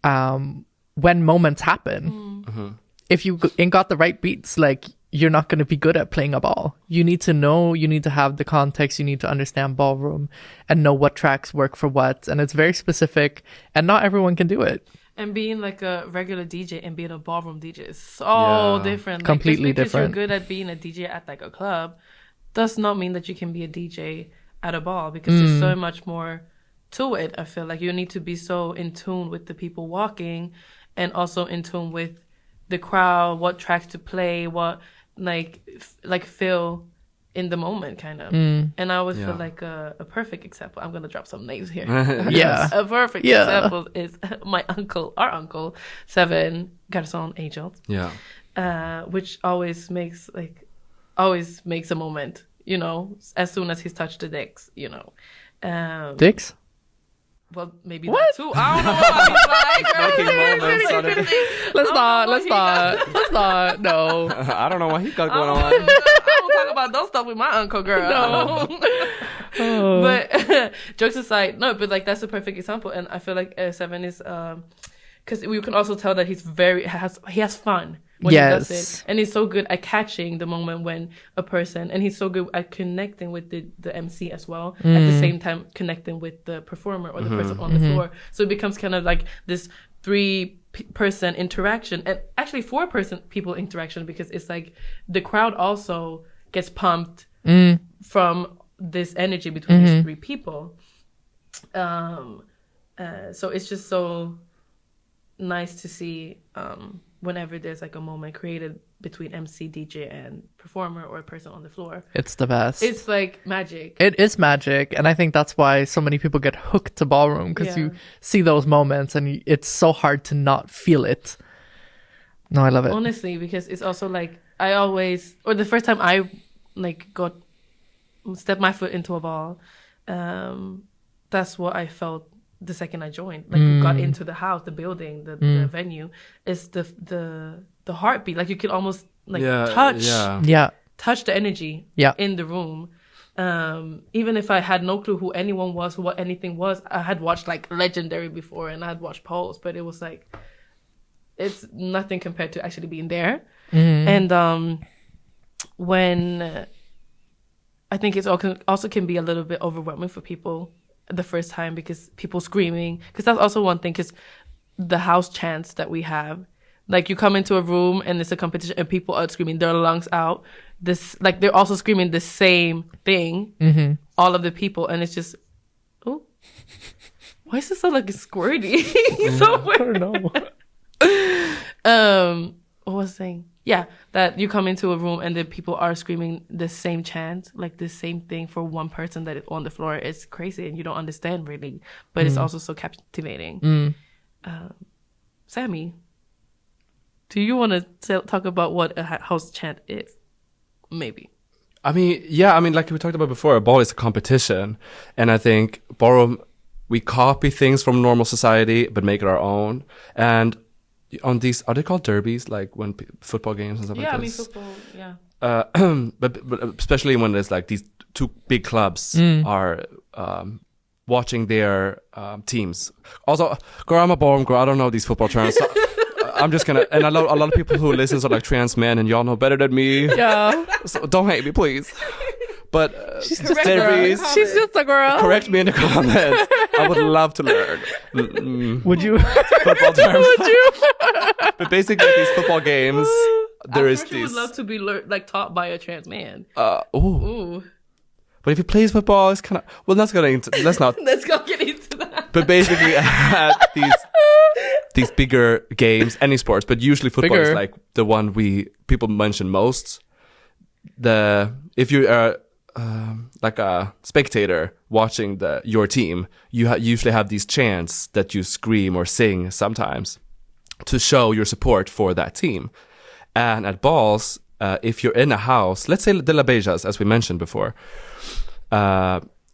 when moments happen. If you ain't got the right beats, like you're not going to be good at playing a ball. You need to know, you need to have the context, you need to understand ballroom and know what tracks work for what. And it's very specific, and not everyone can do it. And being like a regular DJ and being a ballroom DJ is so different. Completely like, just because different. You're good at being a DJ at like a club does not mean that you can be a DJ at a ball, because there's so much more to it. I feel like you need to be so in tune with the people walking, and also in tune with the crowd, what tracks to play, what like feel in the moment kind of. And I always feel like a perfect example. I'm gonna drop some names here. A perfect example is our uncle, 7 Garçon Angel. Which always makes a moment, as soon as he's touched the decks, Dicks? Well, maybe that too. I don't know what he's like. Let's not. No. I don't know what he got going on. I don't talk about those stuff with my uncle, girl. No. But jokes aside, no, but like that's a perfect example, and I feel like Seven is because we can also tell that he has fun when he does it, and he's so good at catching the moment when a person, and he's so good at connecting with the MC as well, at the same time connecting with the performer or the person on the floor. So it becomes kind of like this 3-person interaction, and actually 4-person people interaction, because it's like the crowd also gets pumped from this energy between these 3 people. So it's just so nice to see whenever there's like a moment created between MC, DJ, and performer or a person on the floor. It's the best. It's like magic. It is magic, and I think that's why so many people get hooked to ballroom, because you see those moments and it's so hard to not feel it. No, I love it. Honestly, because it's also like the first time I like stepped my foot into a ball, that's what I felt the second I joined. Like got into the house, the building, the venue, is the heartbeat. Like you can almost like touch the energy in the room. Even if I had no clue who anyone was, what anything was, I had watched like Legendary before and I had watched Pose, but it was like it's nothing compared to actually being there. And when I think it's also can be a little bit overwhelming for people the first time, because people screaming, because that's also one thing, because the house chants that we have, like you come into a room and it's a competition and people are screaming their lungs out, this like they're also screaming the same thing, all of the people, and it's just, oh, why is it so like squirty somewhere? I don't know. What was I saying? Yeah, that you come into a room and the people are screaming the same chant, like the same thing for one person that is on the floor. It's crazy and you don't understand really, but it's also so captivating. Sammy, do you want to talk about what a house chant is? Maybe. I mean, like we talked about before, a ball is a competition. And I think ballroom, we copy things from normal society, but make it our own. And on these, are they called derbies? Like when football games and stuff like this? Yeah, I mean, football, yeah. But especially when there's like these 2 big clubs are watching their teams. Also, girl, I'm a ballroom girl. I don't know these football terms. So I'm just gonna, and a lot of people who listen are like trans men, and y'all know better than me. Yeah. So don't hate me, please. But She's just a girl. Correct me in the comments. I would love to learn. Would you? Football terms. Would you? But basically, these football games, there is these. Would love to be taught by a trans man. Ooh. But if he plays football, it's kind of let's go get into that. But basically, at these bigger games, any sports, but usually football is like the one people mention most. If you are like a spectator watching your team, you usually have these chants that you scream or sing sometimes to show your support for that team. And at balls, if you're in a house, let's say the La Bejas, as we mentioned before,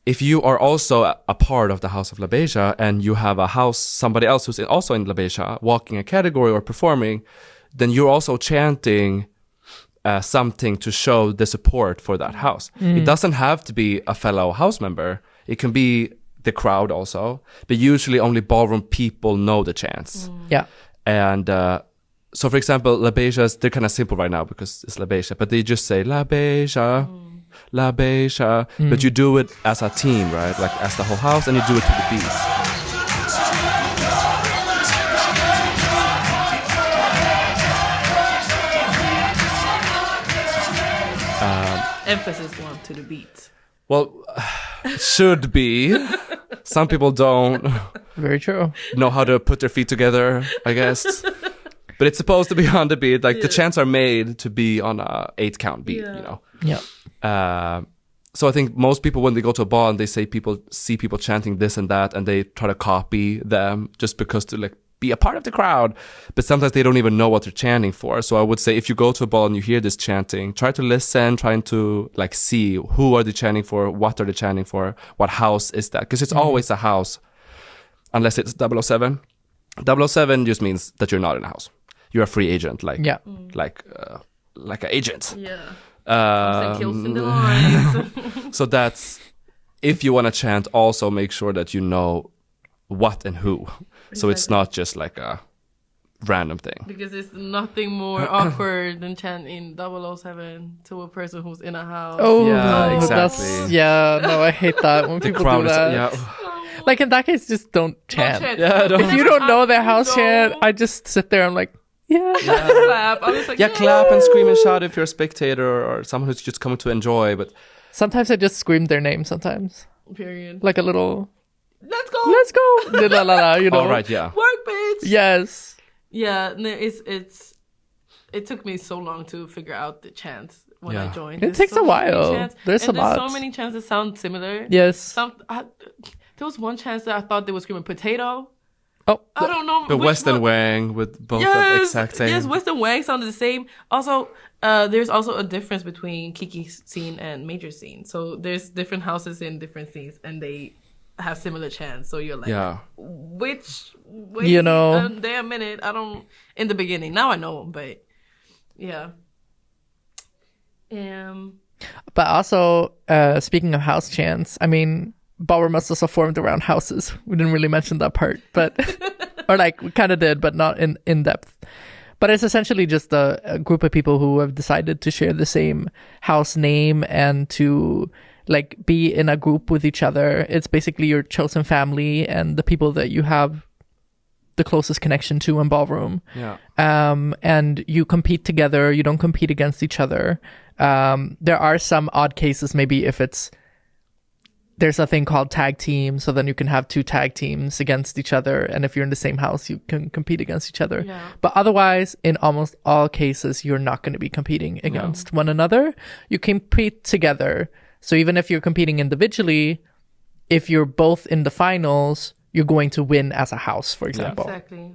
if you are also a part of the House of La Beja and you have somebody else who's also in La Beja walking a category or performing, then you're also chanting something to show the support for that house. It doesn't have to be a fellow house member. It can be the crowd also, but usually only ballroom people know the chants. Yeah. And so, for example, La Bejas, they're kind of simple right now because it's La Beja, but they just say La Beja, La Beja, but you do it as a team, right? Like as the whole house, and you do it to the beat. Emphasis on to the beat. Well, should be. Some people don't. Very true. Know how to put their feet together, I guess. But it's supposed to be on the beat. Like the chants are made to be on a 8-count beat, you know. Yeah. So I think most people, when they go to a ball and they see people chanting this and that, and they try to copy them just because to like be a part of the crowd. But sometimes they don't even know what they're chanting for. So I would say if you go to a ball and you hear this chanting, try to listen, trying to like see who are they chanting for, what are they chanting for, what house is that? Because it's always a house, unless it's 007. 007 just means that you're not in a house. You're a free agent, like an agent. Yeah. Kills in the lines. So that's if you want to chant, also make sure that you know what and who. So it's not just like a random thing. Because it's nothing more awkward than chanting 007 to a person who's in a house. Oh, Yeah, exactly. No, I hate that when people do that. Like in that case, just don't chant. If you don't know their house chant, I just sit there. I'm like, clap. I was like, clap and scream and shout if you're a spectator or someone who's just coming to enjoy. But sometimes I just scream their name. Sometimes, period. Like a little, let's go, la, la, la, you know. All right, yeah. Work, bitch. Yes. Yeah, no, it took me so long to figure out the chants when I joined. It takes a while. There's so many chants that sound similar. Yes. There was one chant that I thought they were screaming potato. Oh, I don't know. The Western Wang with both the exact same. Yes, Western Wang sounded the same. Also, there's also a difference between Kiki scene and major scene. So there's different houses in different scenes, and they have similar chants. So you're like, which way? You know, damn minute. I don't. In the beginning, now I know, but yeah. But also, speaking of house chants, I mean, Ballroom was also formed around houses. We didn't really mention that part, but or like we kind of did, but not in depth. But it's essentially just a group of people who have decided to share the same house name and to like be in a group with each other. It's basically your chosen family and the people that you have the closest connection to in Ballroom. Yeah. And you compete together. You don't compete against each other. There are some odd cases, maybe if there's a thing called tag team, so then you can have 2 tag teams against each other, and if you're in the same house, you can compete against each other. Yeah. But otherwise, in almost all cases, you're not going to be competing against one another. You compete together. So even if you're competing individually, if you're both in the finals, you're going to win as a house, for example. Yeah. Exactly.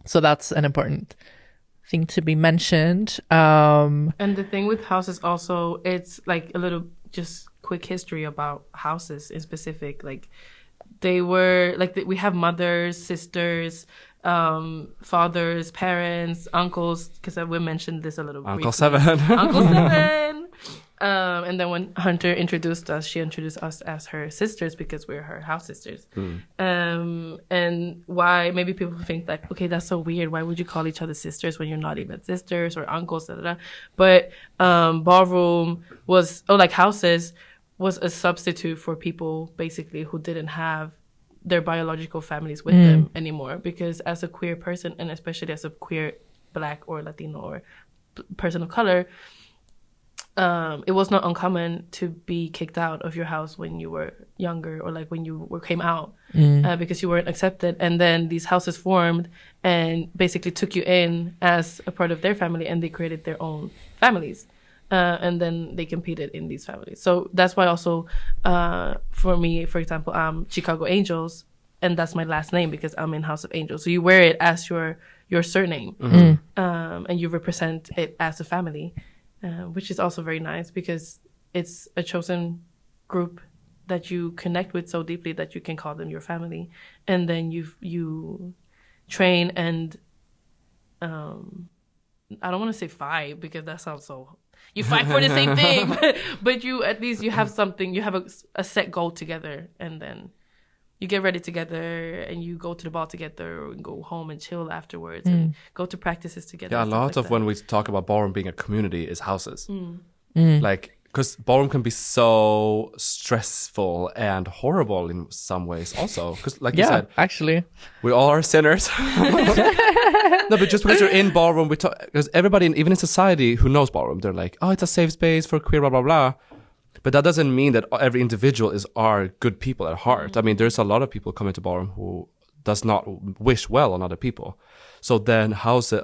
So that's an important thing to be mentioned. And the thing with houses also, it's like a little just quick history about houses in specific. Like they were like we have mothers, sisters, fathers, parents, uncles, because we mentioned this a little Uncle briefly. 7. Uncle 7. And then when Hunter introduced us, she introduced us as her sisters because we're her house sisters. And why maybe people think like, okay, that's so weird. Why would you call each other sisters when you're not even sisters or uncles? Da, da, da. But Ballroom was, houses was a substitute for people basically who didn't have their biological families with them anymore. Because as a queer person, and especially as a queer Black or Latino or person of color, it was not uncommon to be kicked out of your house when you were younger or like when you came out because you weren't accepted. And then these houses formed and basically took you in as a part of their family, and they created their own families. And then they competed in these families. So that's why also for me, for example, I'm Chicago Angels, and that's my last name because I'm in House of Angels. So you wear it as your surname, and you represent it as a family. Which is also very nice because it's a chosen group that you connect with so deeply that you can call them your family. And then you train and, I don't want to say fight because that sounds so, you fight for the same thing, but you, at least you have something, you have a set goal together, and then you get ready together and you go to the ball together and go home and chill afterwards and go to practices together. Yeah, a lot of when we talk about Ballroom being a community is houses. Like, because Ballroom can be so stressful and horrible in some ways also. Because like you said, actually, we all are sinners. No, but just because you're in Ballroom, because everybody, even in society who knows Ballroom, they're like, oh, it's a safe space for queer, blah, blah, blah. But that doesn't mean that every individual are good people at heart. I mean, there's a lot of people coming to Ballroom who does not wish well on other people. So then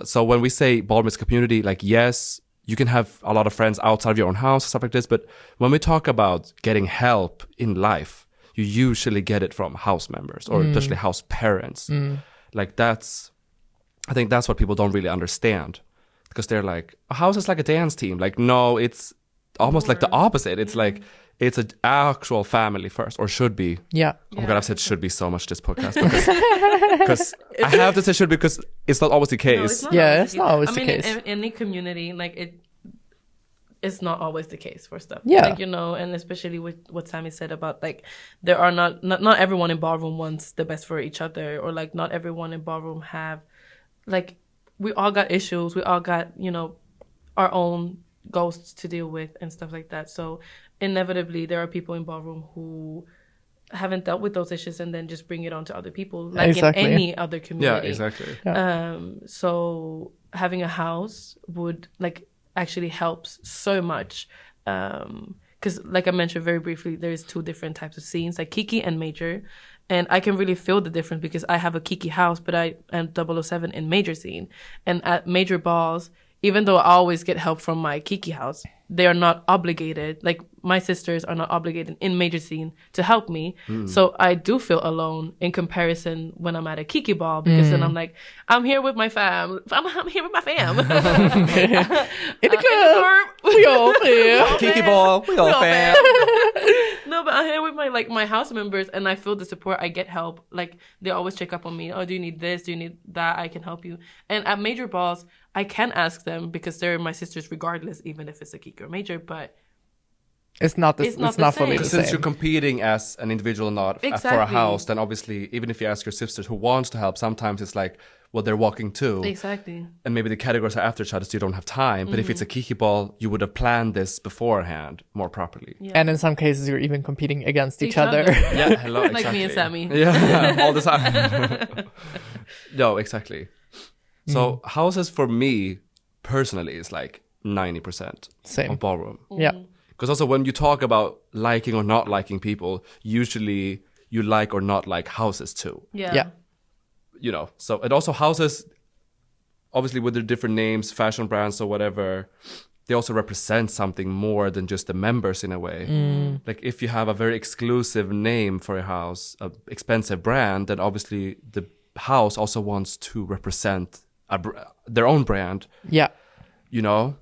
so when we say Ballroom is a community, like, yes, you can have a lot of friends outside of your own house, stuff like this. But when we talk about getting help in life, you usually get it from house members or especially house parents. Like I think that's what people don't really understand, because they're like, a house is like a dance team. Like, no, it's almost like the opposite. It's like, it's an actual family first, or should be. Yeah. Oh my God, I've said should be so much this podcast because I have to say should be because it's not always the case. It's not always the case. In any community, like it's not always the case for stuff. Yeah. Like, you know, and especially with what Sammy said about, like, there are not everyone in Ballroom wants the best for each other, or, like, not everyone in Ballroom have, like, we all got issues. We all got, you know, our own ghosts to deal with and stuff like that. So inevitably there are people in Ballroom who haven't dealt with those issues and then just bring it on to other people, like Exactly. in any other community. Yeah, exactly. So having a house would, like, actually helps so much, because like I mentioned very briefly, there's 2 different types of scenes, like Kiki and Major, and I can really feel the difference because I have a Kiki house, but I am 007 in Major scene. And at Major balls, even though I always get help from my Kiki house, they are not obligated. Like, my sisters are not obligated in Major scene to help me. So I do feel alone in comparison when I'm at a Kiki ball, because then I'm like, I'm here with my fam. I'm here with my fam. In the club. We all fam. Kiki ball, we all fam. No, but I'm here with my house members, and I feel the support. I get help. Like, they always check up on me. Oh, do you need this? Do you need that? I can help you. And at Major balls, I can ask them because they're my sisters regardless, even if it's a Kiki or Major, but It's not the fully same. the Because since same. you're competing as an individual, not for a Exactly. house, then obviously, even if you ask your sisters who wants to help, sometimes it's like, well, they're walking too. exactly. And maybe the categories are after each other, so you don't have time. But if it's a Kiki ball, you would have planned this beforehand more properly. Yeah. And in some cases, you're even competing against each other. Yeah, hello, exactly. Like me and Sammy. Yeah, all the time. No, exactly. So houses for me, personally, is like 90% Same. of Ballroom. Yeah. Because also when you talk about liking or not liking people, usually you like or not like houses too. Yeah. Yeah. You know, so and also houses, obviously with their different names, fashion brands or whatever, they also represent something more than just the members in a way. Like if you have a very exclusive name for a house, a expensive brand, then obviously the house also wants to represent their own brand, Yeah. you know?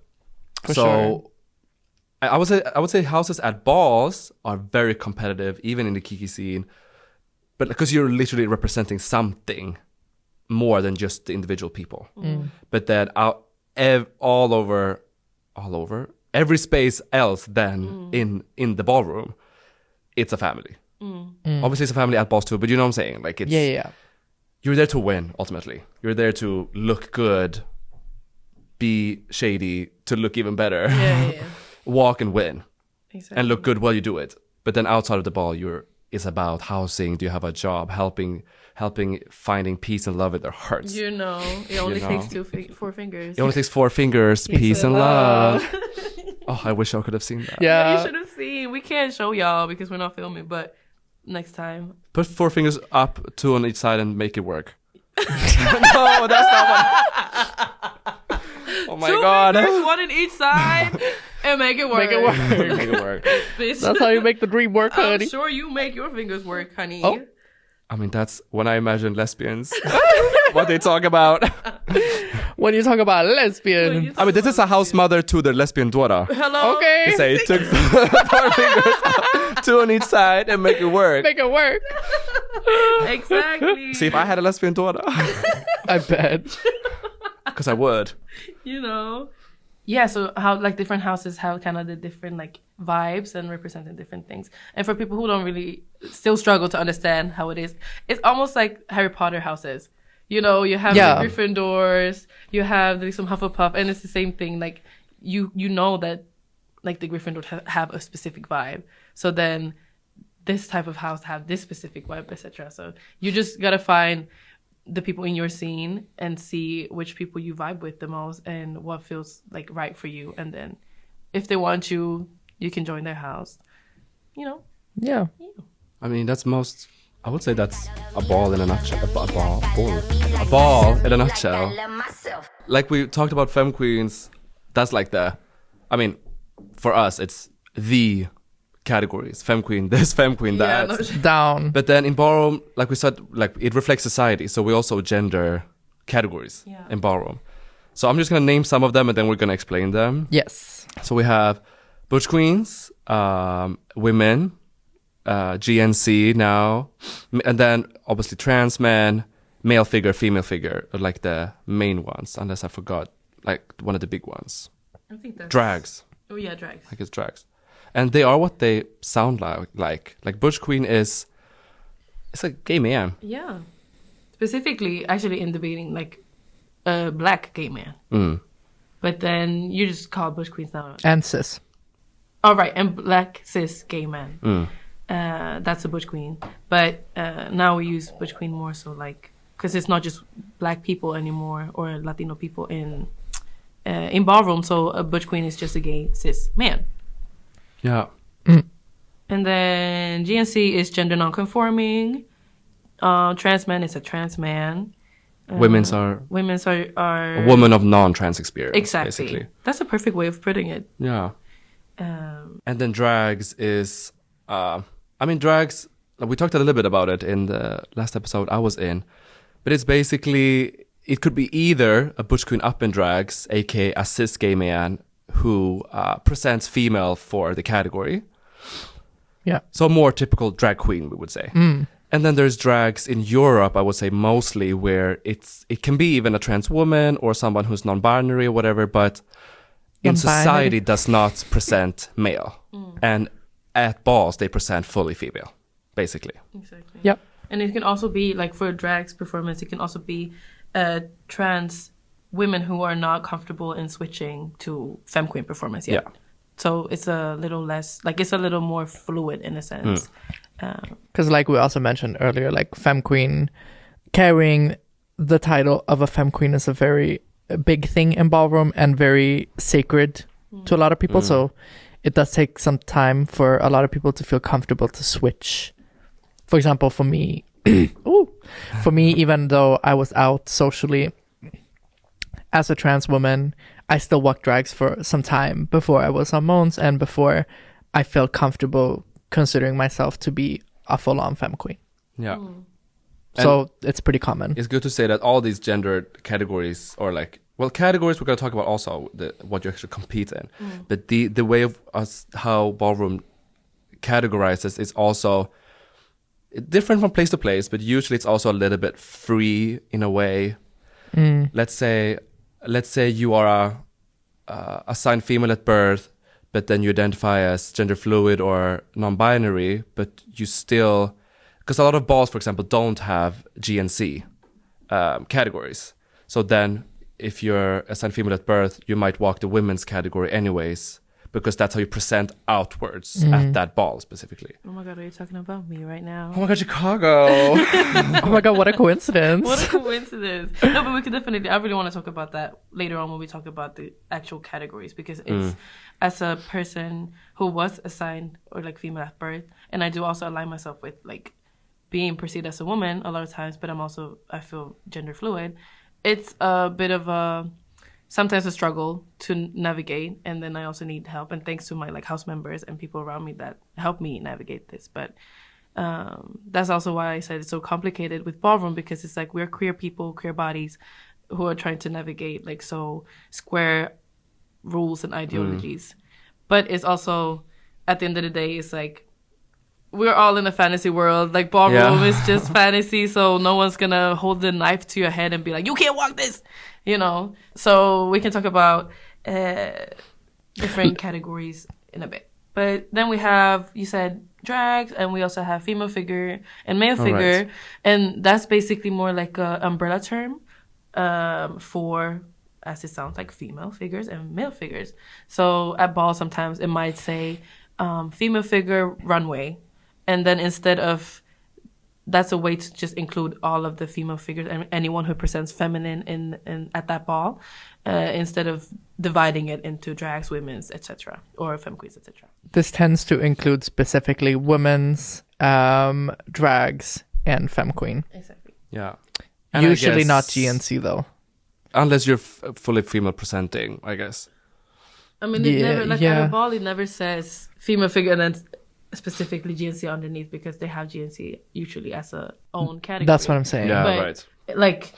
For so sure. I would say houses at balls are very competitive, even in the Kiki scene, but because you're literally representing something more than just the individual people. But then all over every space else then in the ballroom, it's a family. Obviously it's a family at balls too, but you know what I'm saying? Like it's Yeah. you're there to win ultimately. You're there to look good, be shady, to look even better. Yeah. Walk and win. Exactly. And look good while you do it. But then outside of the ball, it's about housing. Do you have a job? Helping, finding peace and love in their hearts. You know, it only know. takes 4 fingers. It only takes 4 fingers, peace and love. Oh, I wish I could have seen that. You Yeah. should have seen. We can't show y'all because we're not filming, but next time. Put 4 fingers up, 2 on each side, and make it work. No, that's not what. Oh my 2 god. fingers, 1 in each side, and make it work. Make it work. Make it work. Bitch. That's how you make the dream work, I'm honey. sure you make your fingers work, honey. Oh. I mean, that's when I imagine lesbians. What they talk about. When you talk about lesbian. I mean, this is a house mother to their lesbian daughter. Hello. They Okay. say took 4 fingers, 2 on each side, and make it work. Make it work. Exactly. See, if I had a lesbian daughter, I bet. because I would. You know. Yeah, so how like different houses have kind of the different like vibes and representing different things. And for people who don't really still struggle to understand how it is, it's almost like Harry Potter houses. You know, you have Yeah. the Gryffindors, you have some Hufflepuff, and it's the same thing. Like you know that like the Gryffindors have a specific vibe. So then this type of house have this specific vibe, etc. So you just gotta find the people in your scene and see which people you vibe with the most and what feels like right for you. And then if they want you, you can join their house. You know? Yeah. I mean, I would say that's a ball in a nutshell. A ball in a nutshell. Like we talked about Femme Queens, that's like I mean, for us, it's the categories. Femme Queen this, Femme Queen that. no, Down. But then in Ballroom, like we said, like it reflects society. So we also gender categories in Ballroom. So I'm just going to name some of them and then we're going to explain them. Yes. So we have Butch Queens, women, GNC now, and then obviously trans men, male figure, female figure, are like the main ones, unless I forgot like one of the big ones. I think that's Drags. Oh yeah, drags. Like it's drags. And they are what they sound like. Like Butch Queen it's a gay man. Yeah. Specifically, actually in debating, like a black gay man. But then you just call Butch Queens now. And cis. Oh, right. And black cis gay man. That's a Butch Queen. But now we use Butch Queen more so like, because it's not just black people anymore or Latino people in ballroom. So a Butch Queen is just a gay cis man. Yeah. And then GNC is gender nonconforming. Trans man is a trans man. Women's are a woman of non-trans experience. Exactly. Basically. That's a perfect way of putting it. Yeah. And then drags is, drags, we talked a little bit about it in the last episode I was in, but it's basically, it could be either a Butch Queen up in drags, aka a cis gay man who presents female for the category. Yeah. So more typical drag queen, we would say. And then there's drags in Europe, I would say mostly, where it can be even a trans woman or someone who's non-binary or whatever, but in society does not present male. And at balls, they present fully female, basically. Exactly. Yep. And it can also be, like for drags performance, it can also be trans women who are not comfortable in switching to femme queen performance yet. Yeah. So it's a little less, like it's a little more fluid in a sense. Because like we also mentioned earlier, like femme queen, carrying the title of a femme queen is a very big thing in ballroom and very sacred to a lot of people. So it does take some time for a lot of people to feel comfortable to switch. For example, for me, even though I was out socially as a trans woman, I still walked drags for some time before I was on Mons and before I felt comfortable considering myself to be a full-on femme queen. Yeah. So and it's pretty common. It's good to say that all these gendered categories or like, well, categories we're going to talk about also what you actually compete in. But the way of us, how ballroom categorizes is also different from place to place, but usually it's also a little bit free in a way. Let's say you are assigned female at birth, but then you identify as gender fluid or non-binary, but you still, because a lot of balls, for example, don't have GNC categories. So then if you're assigned female at birth, you might walk the women's category anyways, because that's how you present outwards at that ball specifically. Oh my God, are you talking about me right now? Oh my God, Chicago. Oh my God, what a coincidence. What a coincidence. No, but we could definitely, I really want to talk about that later on when we talk about the actual categories, because it's, as a person who was assigned or like female at birth, and I do also align myself with like being perceived as a woman a lot of times, but I feel gender fluid. It's a bit of sometimes a struggle to navigate, and then I also need help, and thanks to my like house members and people around me that help me navigate this. But that's also why I said it's so complicated with ballroom, because it's like we're queer people, queer bodies who are trying to navigate like so square rules and ideologies. But it's also, at the end of the day, it's like we're all in a fantasy world. Like ballroom is just fantasy, so no one's gonna hold the knife to your head and be like, you can't walk this, you know. So we can talk about different categories in a bit. But then we have, you said drags, and we also have female figure and male figure. Right. And that's basically more like a umbrella term for, as it sounds, like female figures and male figures. So at balls sometimes it might say female figure runway. And then instead of, that's a way to just include all of the female figures and anyone who presents feminine in at that ball, instead of dividing it into drags, women's, etc., or femme queens, etc. This tends to include specifically women's, drags, and femme queen. Exactly. Yeah. And usually not GNC though. Unless you're fully female presenting, I guess. I mean, it never, like at a ball, it never says female figure and then specifically GNC underneath, because they have GNC usually as a own category. That's what I'm saying. Yeah, but, right. Like,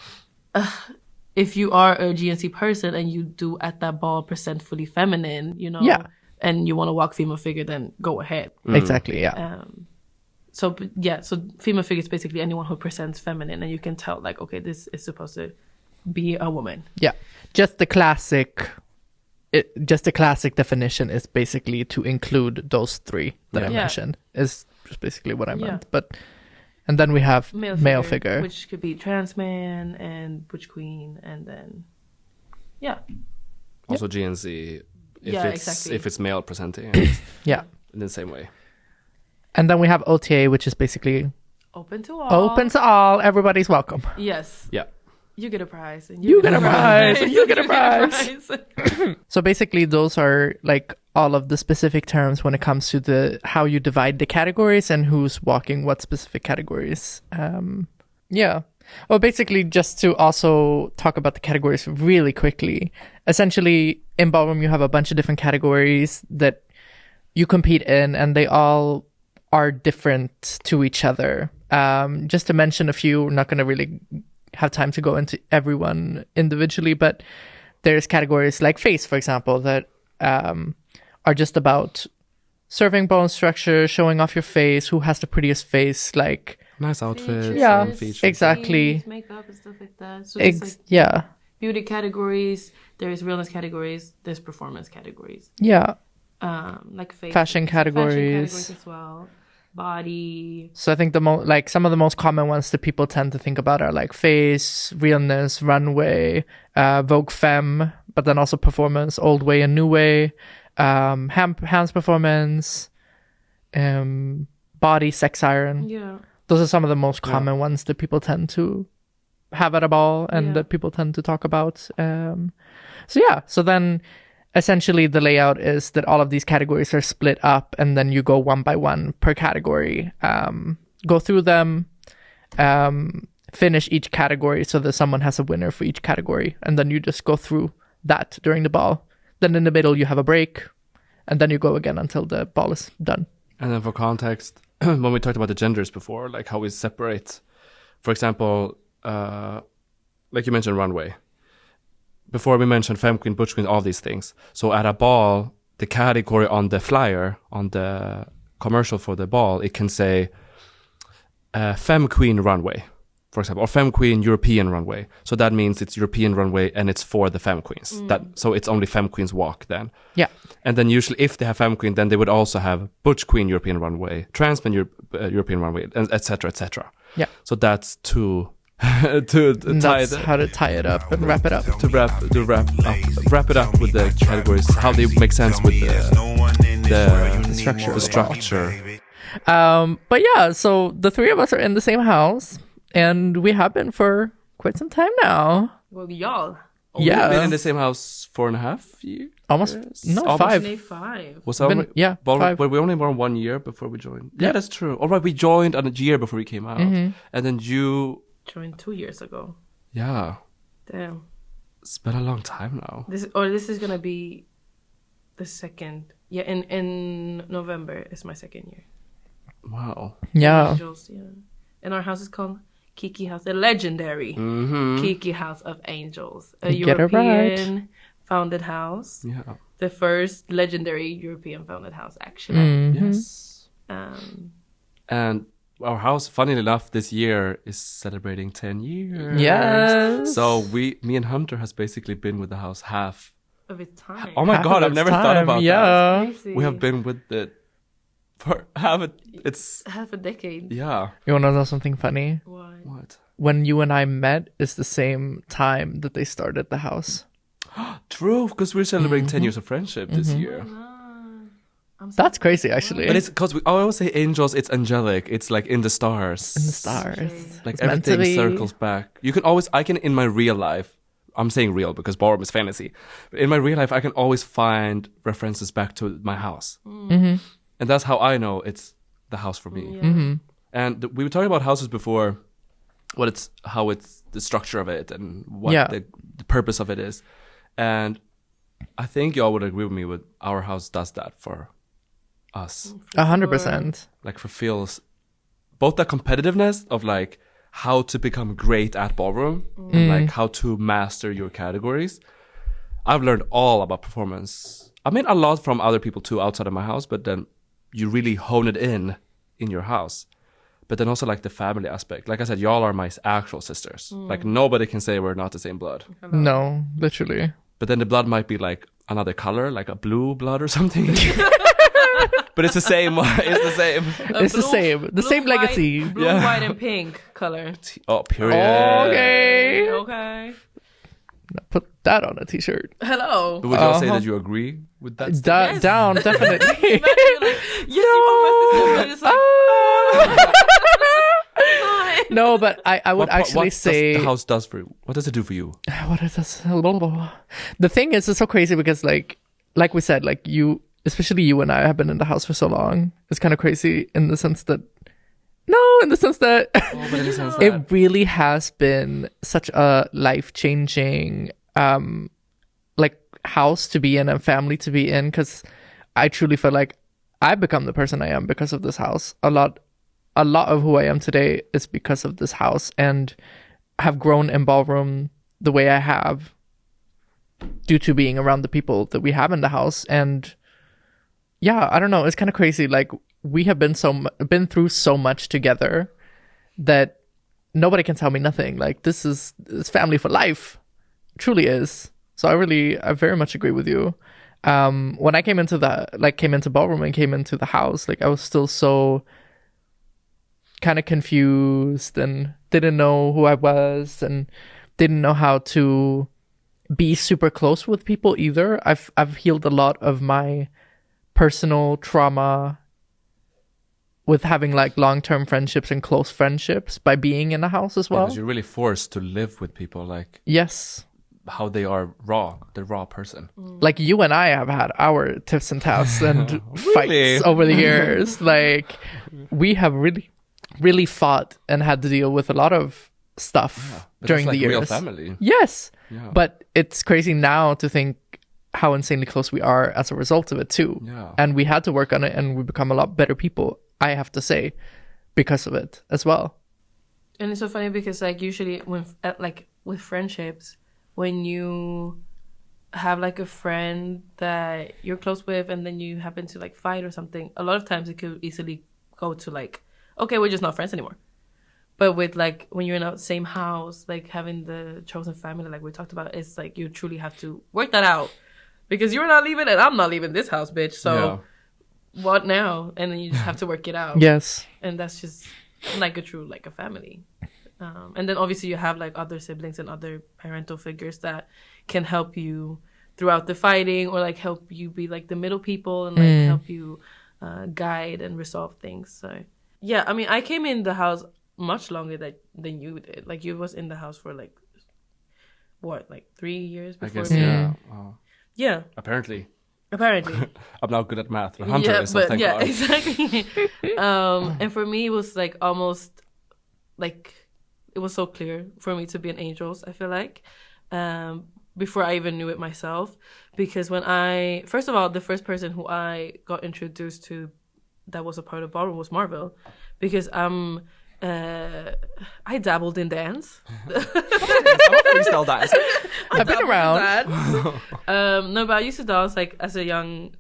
if you are a GNC person and you do at that ball present fully feminine, you know, and you want to walk female figure, then go ahead. Exactly, yeah. So female figure is basically anyone who presents feminine, and you can tell, like, okay, this is supposed to be a woman. Yeah, just the classic just a classic definition is basically to include those three that I Yeah. mentioned. Is just basically what I Yeah. meant. But and then we have male figure. which could be trans man and butch queen, and then Also GNC, if Yeah, it's exactly. if it's male presenting Yeah. in the same way. And then we have OTA, which is basically open to all. open to all. Everybody's welcome. Yes. Yeah. You get a prize. And You get a prize, and you get a You prize. So basically, those are like all of the specific terms when it comes to the how you divide the categories and who's walking what specific categories. Yeah. Well, basically, just to also talk about the categories really quickly. Essentially, in ballroom, you have a bunch of different categories that you compete in, and they all are different to each other. Just to mention a few, we're not going to really have time to go into everyone individually, but there's categories like face, for example, that are just about serving bone structure, showing off your face, who has the prettiest face, like Nice outfits. Yeah, and features. exactly. Makeup and stuff like that. So it's like yeah, beauty categories. There's realness categories. There's performance categories. yeah. Like Fashion categories. as well. Body. So I think some of the most common ones that people tend to think about are like face, realness, runway, Vogue Femme, but then also performance, old way and new way, hands performance, body, sex iron. Yeah. Those are some of the most common ones that people tend to have at a ball and Yeah. that people tend to talk about. So then essentially the layout is that all of these categories are split up and then you go one by one per category. Go through them, finish each category so that someone has a winner for each category. And then you just go through that during the ball. Then in the middle you have a break and then you go again until the ball is done. And then for context, when we talked about the genders before, like how we separate, for example, like you mentioned runway. Before we mentioned femme queen, butch queen, all these things. So at a ball, the category on the flyer, on the commercial for the ball, it can say femme queen runway, for example, or femme queen European runway. So that means it's European runway and it's for the femme queens. So it's only femme queens walk then. Yeah. And then usually if they have femme queen, then they would also have butch queen European runway, trans men European runway, et cetera, et cetera. Yeah. So that's to tie That's how to tie it up and wrap it up. to wrap it up with the categories, how they make sense with the structure. The structure. But yeah, so the three of us are in the same house and we have been for quite some time now. Well, y'all. Yeah. We've been in the same house 4.5 years. Almost Almost 5. May 5. Was Been- our, yeah, but 5. we only were 1 year before we joined. Yeah, Yeah. that's true. All right, we joined a year before we came out, and then you. Joined 2 years ago. Yeah, Damn. it's been a long time now. This is gonna be the second. Yeah, in November is my second year. Wow. Yeah. Angels, yeah. And our house is called Kiki House, the legendary Kiki House of Angels, a Get it right. European founded house, Yeah. the first legendary European founded house, actually. Mm-hmm. Yes. And our house, funnily enough, this year is celebrating 10 years. Yes. So me and Hunter has basically been with the house half. Of its time. Oh my Half God, of I've its never thought time, about that. yeah. Crazy. We have been with it for it's half a decade. yeah. You want to know something funny? Why? What? When you and I met is the same time that they started the house. True, because we're celebrating 10 years of friendship this year. I'm so That's crazy, actually. But it's because I always say angels, it's angelic. It's like in the stars. in the stars. Like It's meant to everything be. circles back. I can in my real life, I'm saying real because ballroom is fantasy. But in my real life, I can always find references back to my house. And that's how I know it's the house for me. Yeah. And we were talking about houses before, how it's the structure of it and what Yeah. the purpose of it is. And I think y'all would agree with me with our house does that for us. 100%. Like fulfills both the competitiveness of like how to become great at ballroom and like how to master your categories. I've learned all about performance. I mean a lot from other people too outside of my house, but then you really hone it in your house. But then also like the family aspect. Like I said, y'all are my actual sisters. Like nobody can say we're not the same blood. No, literally. but then the blood might be like another color, like a blue blood or something. But it's the same. It's the same. It's the same. The same legacy. Blue, white, and pink color. Oh, period. Okay. Okay. Put that on a t-shirt. Hello. But would you all say that you agree with that? Yes. Down, definitely. Imagine you're like, yes, you are my sister. But it's like, No, but I would actually say the house does for you. What does it do for you? what is this? The thing is, it's so crazy because like we said, like you, especially you and I have been in the house for so long. It's kind of crazy in the sense that it really has been such a life-changing like house to be in and family to be in, because I truly feel like I've become the person I am because of this house. A lot of who I am today is because of this house, and have grown in Ballroom the way I have due to being around the people that we have in the house. And yeah, I don't know, it's kind of crazy. Like, we have been through so much together that nobody can tell me nothing. Like, it's family for life. It truly is. So I very much agree with you. When I came into Ballroom and came into the house, like, I was still so kind of confused and didn't know who I was and didn't know how to be super close with people either. I've healed a lot of my personal trauma with having like long-term friendships and close friendships by being in a house as well. Because you're really forced to live with people like yes, how they are the raw person. Like you and I have had our tiffs and taffs and fights over the years. Like we have really fought and had to deal with a lot of stuff during it's like the years. Real family. Yes, Yeah. But it's crazy now to think how insanely close we are as a result of it too. Yeah. And we had to work on it, and we become a lot better people, I have to say, because of it as well. And it's so funny because like usually when like with friendships, when you have like a friend that you're close with and then you happen to like fight or something, a lot of times it could easily go to like, okay, we're just not friends anymore. But with like when you're in the same house, like having the chosen family, like we talked about, it's like you truly have to work that out because you're not leaving and I'm not leaving this house, bitch. So what now? And then you just have to work it out. Yes. And that's just like a true like a family. And then obviously you have like other siblings and other parental figures that can help you throughout the fighting or like help you be like the middle people and like help you guide and resolve things. So yeah, I mean, I came in the house much longer than you did. Like you was in the house for like what, like 3 years before? I guess, yeah. Wow. Yeah. Apparently. I'm not good at math. But Hunter is, so thank God. Exactly. And for me, it was like almost like it was so clear for me to be an Angels, I feel like, before I even knew it myself. Because first of all, the first person who I got introduced to that was a part of Ballroom was Marvel. Because I dabbled in dance. I'm a freestyle dancer. I've been around. No, but I used to dance like as a young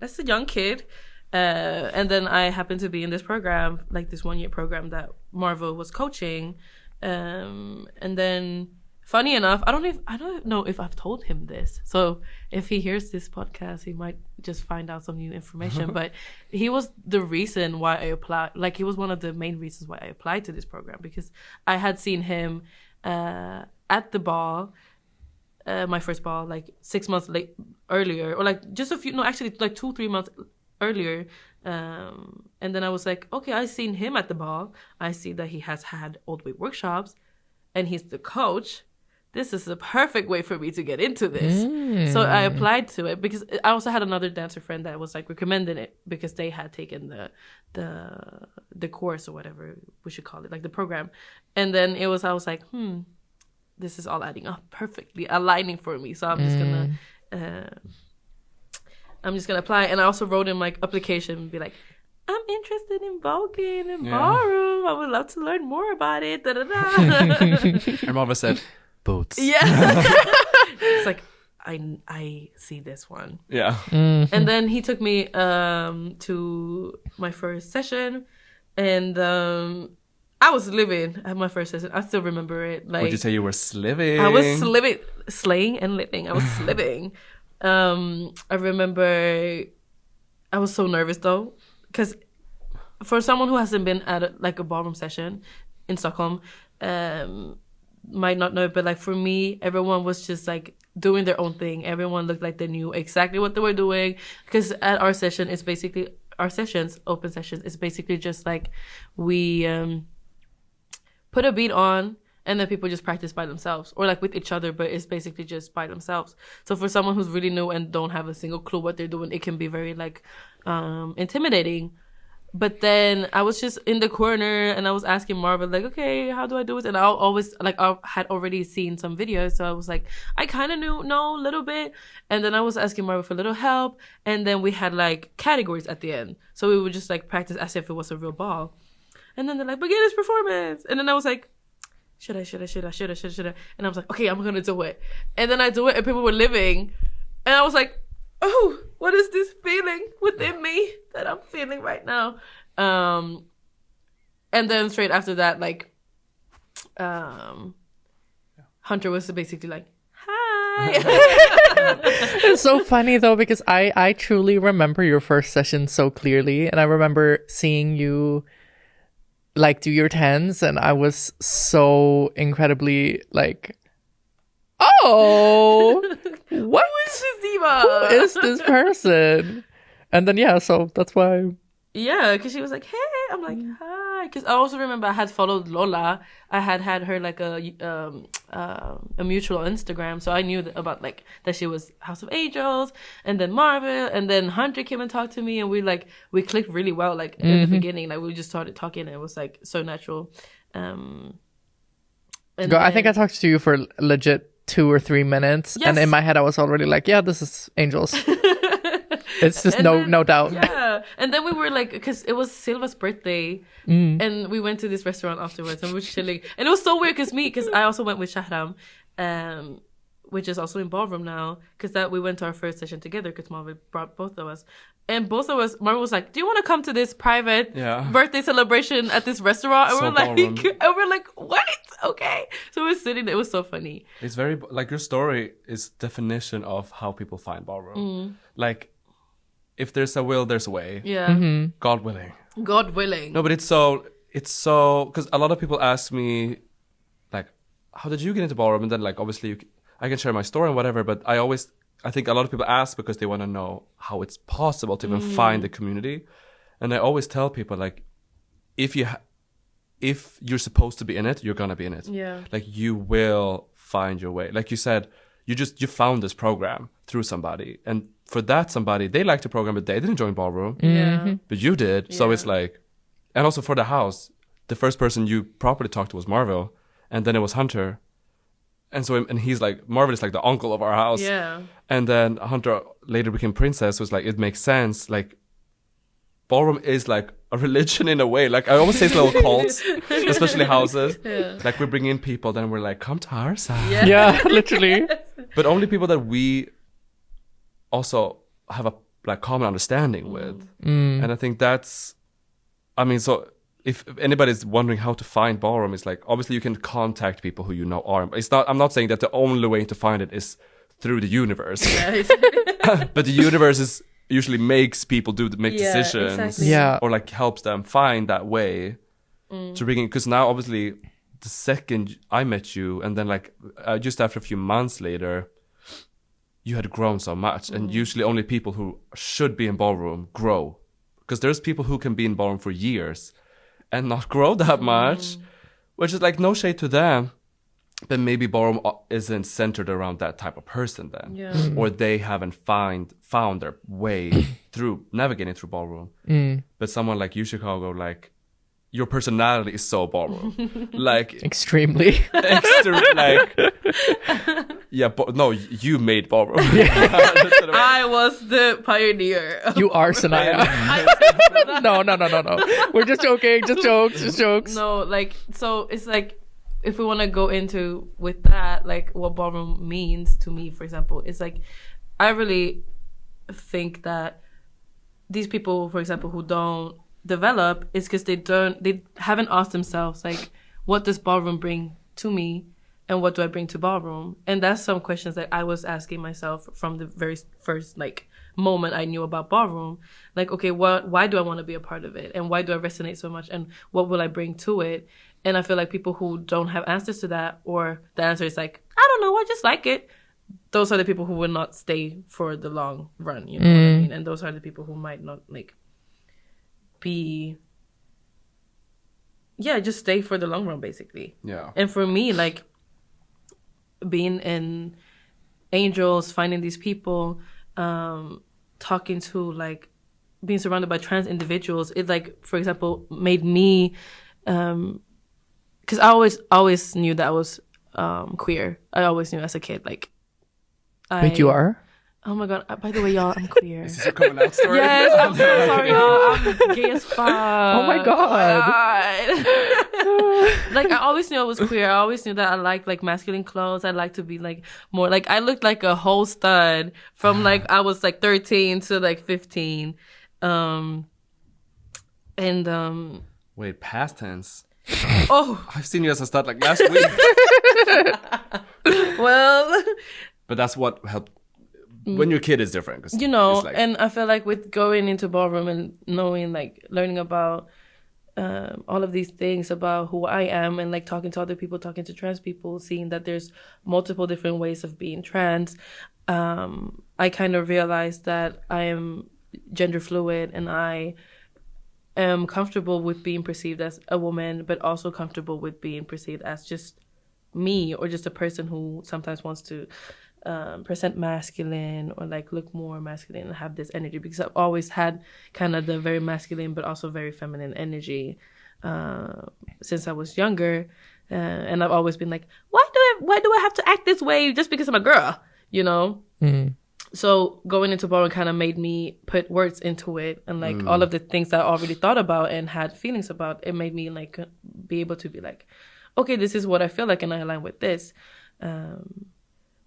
kid. And then I happened to be in this program, like this 1-year program that Marvel was coaching. And then funny enough, I don't know if I've told him this. So if he hears this podcast, he might just find out some new information. But he was the reason why I applied. Like he was one of the main reasons why I applied to this program, because I had seen him at the ball, my first ball, like 6 months earlier, or like just a few, no, actually like 2-3 months earlier. And then I was like, okay, I seen him at the ball. I see that he has had old way workshops and he's the coach. This is the perfect way for me to get into this. So I applied to it because I also had another dancer friend that was like recommending it because they had taken the course or whatever we should call it, like the program. And then I was like, this is all adding up perfectly, aligning for me. So I'm just gonna apply. And I also wrote in my application and be like, I'm interested in voguing and ballroom. I would love to learn more about it. Da, da, da. And Marva said, boots. Yeah. It's like, I see this one. Yeah. And then he took me to my first session. And I was living at my first session. I still remember it. Like, Would you say you were sliving? I was sliving. slaying and living. I was living. I remember I was so nervous though, because for someone who hasn't been at a ballroom session in Stockholm, might not know, but like for me, everyone was just like doing their own thing. Everyone looked like they knew exactly what they were doing, because at our session, it's basically our sessions, open sessions, it's basically just like we put a beat on and then people just practice by themselves or like with each other, but it's basically just by themselves. So for someone who's really new and don't have a single clue what they're doing, it can be very like intimidating. But then I was just in the corner and I was asking Marvin, like, okay, how do I do it? And I always, like, I had already seen some videos. So I was like, I kind of know a little bit. And then I was asking Marvin for a little help. And then we had, like, categories at the end. So we would just, like, practice as if it was a real ball. And then they're like, beginner's performance. And then I was like, should I? And I was like, okay, I'm going to do it. And then I do it and people were living. And I was like, oh, what is this feeling within me that I'm feeling right now? And then straight after that, like, Hunter was basically like, hi. It's so funny though, because I truly remember your first session so clearly. And I remember seeing you like do your tens, and I was so incredibly like, oh, what? Who is this diva? Who is this person? And then, yeah, so that's why. Yeah, because she was like, hey. I'm like, hi. Because I also remember I had followed Lola. I had her like a mutual Instagram. So I knew about like that she was House of Angels. And then Marvel. And then Hunter came and talked to me. And we clicked really well. Like in the beginning, like we just started talking. And it was like so natural. I think I talked to you for legit 2 or 3 minutes. Yes. And in my head, I was already like, yeah, this is Angels. It's just no doubt. Yeah. And then we were like, because it was Silva's birthday. And we went to this restaurant afterwards and we were chilling. And it was so weird because I also went with Shahram, which is also in Ballroom now. Because we went to our first session together because Marvin brought both of us. And both of us, Marvin was like, do you want to come to this private birthday celebration at this restaurant? And we're like, what? Okay. So we're sitting there. It was so funny. It's very, like, your story is definition of how people find Ballroom. Like, if there's a will, there's a way. Yeah. God willing. God willing. No, but it's so, because a lot of people ask me, like, how did you get into Ballroom? And then, like, obviously, I can share my story and whatever, but I think a lot of people ask because they want to know how it's possible to even find the community. And I always tell people, like, if you're supposed to be in it, you're going to be in it. Yeah. Like, you will find your way. Like you said, you found this program through somebody. And for that somebody, they liked the program, but they didn't join Ballroom. Yeah. But you did. So it's like, and also for the house, the first person you properly talked to was Marvel. And then it was Hunter. And so, and he's like, Marvin is like the uncle of our house. Yeah. And then Hunter later became Princess. So it's like, it makes sense. Like, Ballroom is like a religion in a way. Like, I always say it's little cults, especially houses. Yeah. Like, we bring in people, then we're like, come to our side. Yeah, literally. But only people that we also have a like common understanding with. And I think that's, I mean, so if anybody's wondering how to find Ballroom, it's like, obviously you can contact people who you know are. I'm not saying that the only way to find it is through the universe. But the universe usually makes people make decisions. Exactly. Yeah. Or like helps them find that way to bring in. Because now obviously the second I met you, and then like just after a few months later, you had grown so much. And usually only people who should be in Ballroom grow. Because there's people who can be in Ballroom for years and not grow that much, which is like no shade to them, but maybe Ballroom isn't centered around that type of person then, or they haven't found their way through navigating through Ballroom. But someone like you, Chicago, like your personality is so Ballroom, like extremely, like yeah, but no, you made Ballroom. I was the pioneer. You are Sanaya. No. We're just joking. Just jokes. No, like, so it's like, if we want to go into with that, like what Ballroom means to me, for example, it's like, I really think that these people, for example, who don't develop is because they haven't asked themselves, like, what does Ballroom bring to me and what do I bring to Ballroom? And that's some questions that I was asking myself from the very first like moment I knew about Ballroom. Like, okay, why do I want to be a part of it? And why do I resonate so much? And what will I bring to it? And I feel like people who don't have answers to that, or the answer is like, I don't know, I just like it. Those are the people who will not stay for the long run, you know what I mean? And those are the people who might not like just stay for the long run, basically. Yeah. And for me, like, being in Angels, finding these people, talking to, like, being surrounded by trans individuals, it, like, for example, made me, because I always knew that I was queer. I always knew as a kid, like, Wait, you are? Oh my god! By the way, y'all, I'm queer. Is this a coming out story? Yes, I'm so sorry, y'all. I'm gay as fuck. Oh my god! Like, I always knew I was queer. I always knew that I liked like masculine clothes. I like to be like more like, I looked like a whole stud from like I was like 13 to like 15, Wait, past tense. Oh, I've seen you as a stud like last week. well, But that's what helped. When you're a kid, it's different. 'Cause you know, it's like, and I feel like with going into Ballroom and knowing, like, learning about all of these things about who I am, and like talking to other people, talking to trans people, seeing that there's multiple different ways of being trans, I kind of realized that I am gender fluid, and I am comfortable with being perceived as a woman, but also comfortable with being perceived as just me, or just a person who sometimes wants to present masculine, or like look more masculine and have this energy, because I've always had kind of the very masculine but also very feminine energy since I was younger, and I've always been like, why do I have to act this way just because I'm a girl, you know? So going into Ballroom kind of made me put words into it, and like all of the things that I already thought about and had feelings about, it made me like be able to be like, okay, this is what I feel like, and I align with this.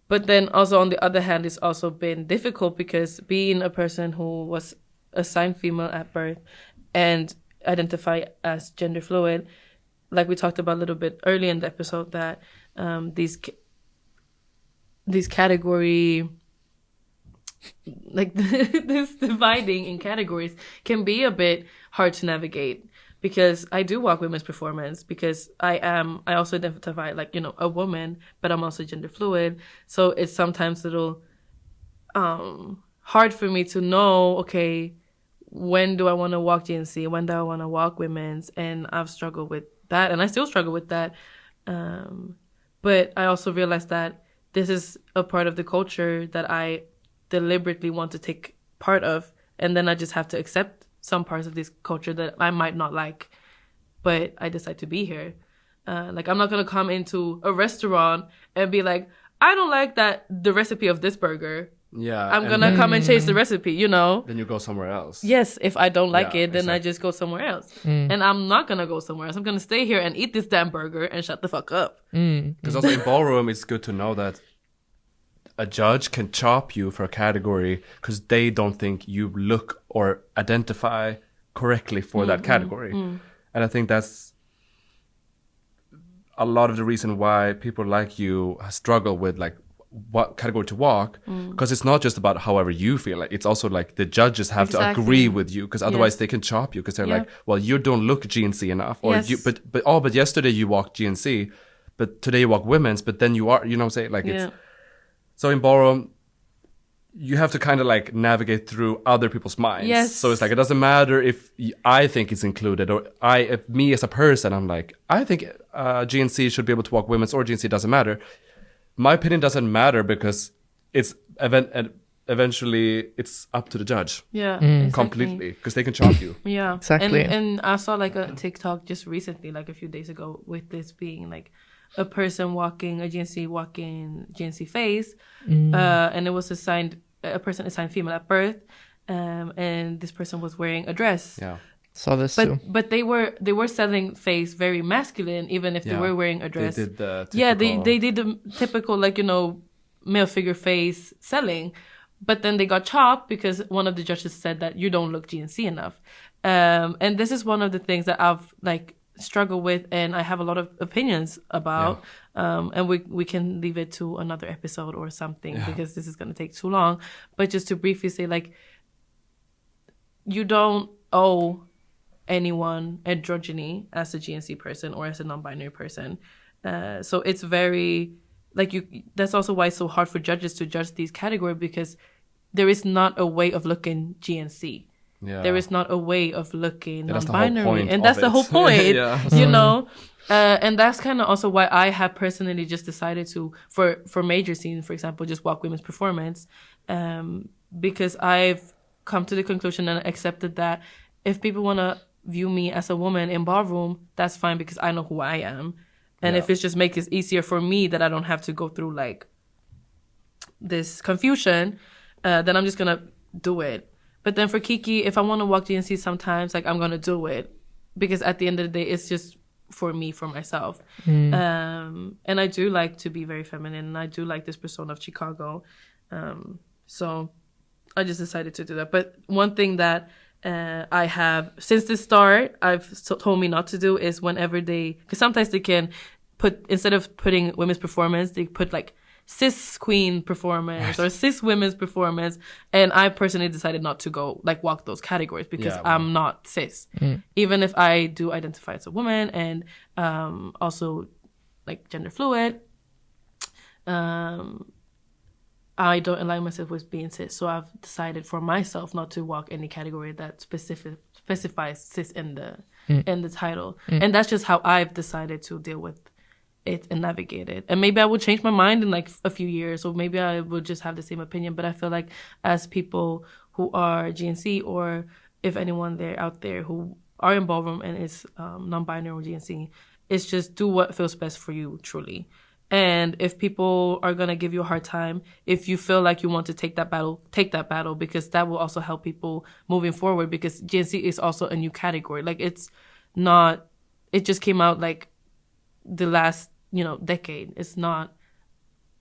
But then also on the other hand, it's also been difficult, because being a person who was assigned female at birth and identify as gender fluid, like we talked about a little bit early in the episode, that these category, like this dividing in categories can be a bit hard to navigate. Because I do walk women's performance, because I also identify like, you know, a woman, but I'm also gender fluid. So it's sometimes a little hard for me to know, okay, when do I want to walk GNC? When do I want to walk women's? And I've struggled with that, and I still struggle with that. But I also realized that this is a part of the culture that I deliberately want to take part of, and then I just have to accept some parts of this culture that I might not like, but I decide to be here. Like, I'm not going to come into a restaurant and be like, I don't like the recipe of this burger. yeah. I'm going to come and change the recipe, you know? Then you go somewhere else. Yes, if I don't like Yeah, it, then I exactly. just go somewhere else. And I'm not going to go somewhere else. I'm going to stay here and eat this damn burger and shut the fuck up. Because also in Ballroom, it's good to know that a judge can chop you for a category because they don't think you look or identify correctly for that category. And I think that's a lot of the reason why people like you struggle with like what category to walk, because it's not just about however you feel. Like, it's also like the judges have to agree with you, because otherwise they can chop you, because they're like, well, you don't look GNC enough, or you, but yesterday you walked GNC, but today you walk women's, but then you are, you know what I'm saying? Like, it's so in Ballroom, you have to kind of like navigate through other people's minds. Yes. So it's like, it doesn't matter if I think it's included, or if me as a person, I'm like, I think GNC should be able to walk women's, or GNC doesn't matter. My opinion doesn't matter, because it's eventually it's up to the judge. Yeah, exactly. Completely, because they can chop you. Yeah, Exactly. And I saw like a TikTok just recently, like a few days ago, with this being like a person walking GNC face, and it was a person assigned female at birth, and this person was wearing a dress. Yeah. Saw this too. But they were selling face very masculine, even if they were wearing a dress. They did the typical... they did the typical, like, you know, male figure face selling. But then they got chopped because one of the judges said that you don't look GNC enough. And this is one of the things that I've like struggled with, and I have a lot of opinions about. And we can leave it to another episode or something because this is going to take too long. But just to briefly say, like, you don't owe anyone androgyny as a GNC person or as a non-binary person. So it's very, like, that's also why it's so hard for judges to judge these categories, because there is not a way of looking GNC. Yeah. There is not a way of looking non-binary. And that's the whole point, you know? And that's kind of also why I have personally just decided to, for major scenes, for example, just walk women's performance, because I've come to the conclusion and accepted that if people want to view me as a woman in ballroom, that's fine, because I know who I am. And if it's just make it easier for me that I don't have to go through like this confusion, then I'm just going to do it. But then for Kiki, if I want to walk GNC sometimes, like, I'm going to do it, because at the end of the day, it's just for me, for myself. And I do like to be very feminine, and I do like this persona of Chicago. So I just decided to do that. But one thing that I have, since the start, told me not to do is whenever because sometimes they can put, instead of putting women's performance, they put like cis queen performance or cis women's performance. And I personally decided not to go like walk those categories, because I'm not cis. Even if I do identify as a woman and also like gender fluid, I don't align myself with being cis. So I've decided for myself not to walk any category that specifies cis in the title. And that's just how I've decided to deal with it and navigate it. And maybe I will change my mind in like a few years, or maybe I will just have the same opinion. But I feel like as people who are GNC, or if anyone out there who are in ballroom and is non-binary or GNC, it's just do what feels best for you, truly. And if people are going to give you a hard time, if you feel like you want to take that battle, because that will also help people moving forward, because GNC is also a new category. Like, it just came out like the last, decade. It's not,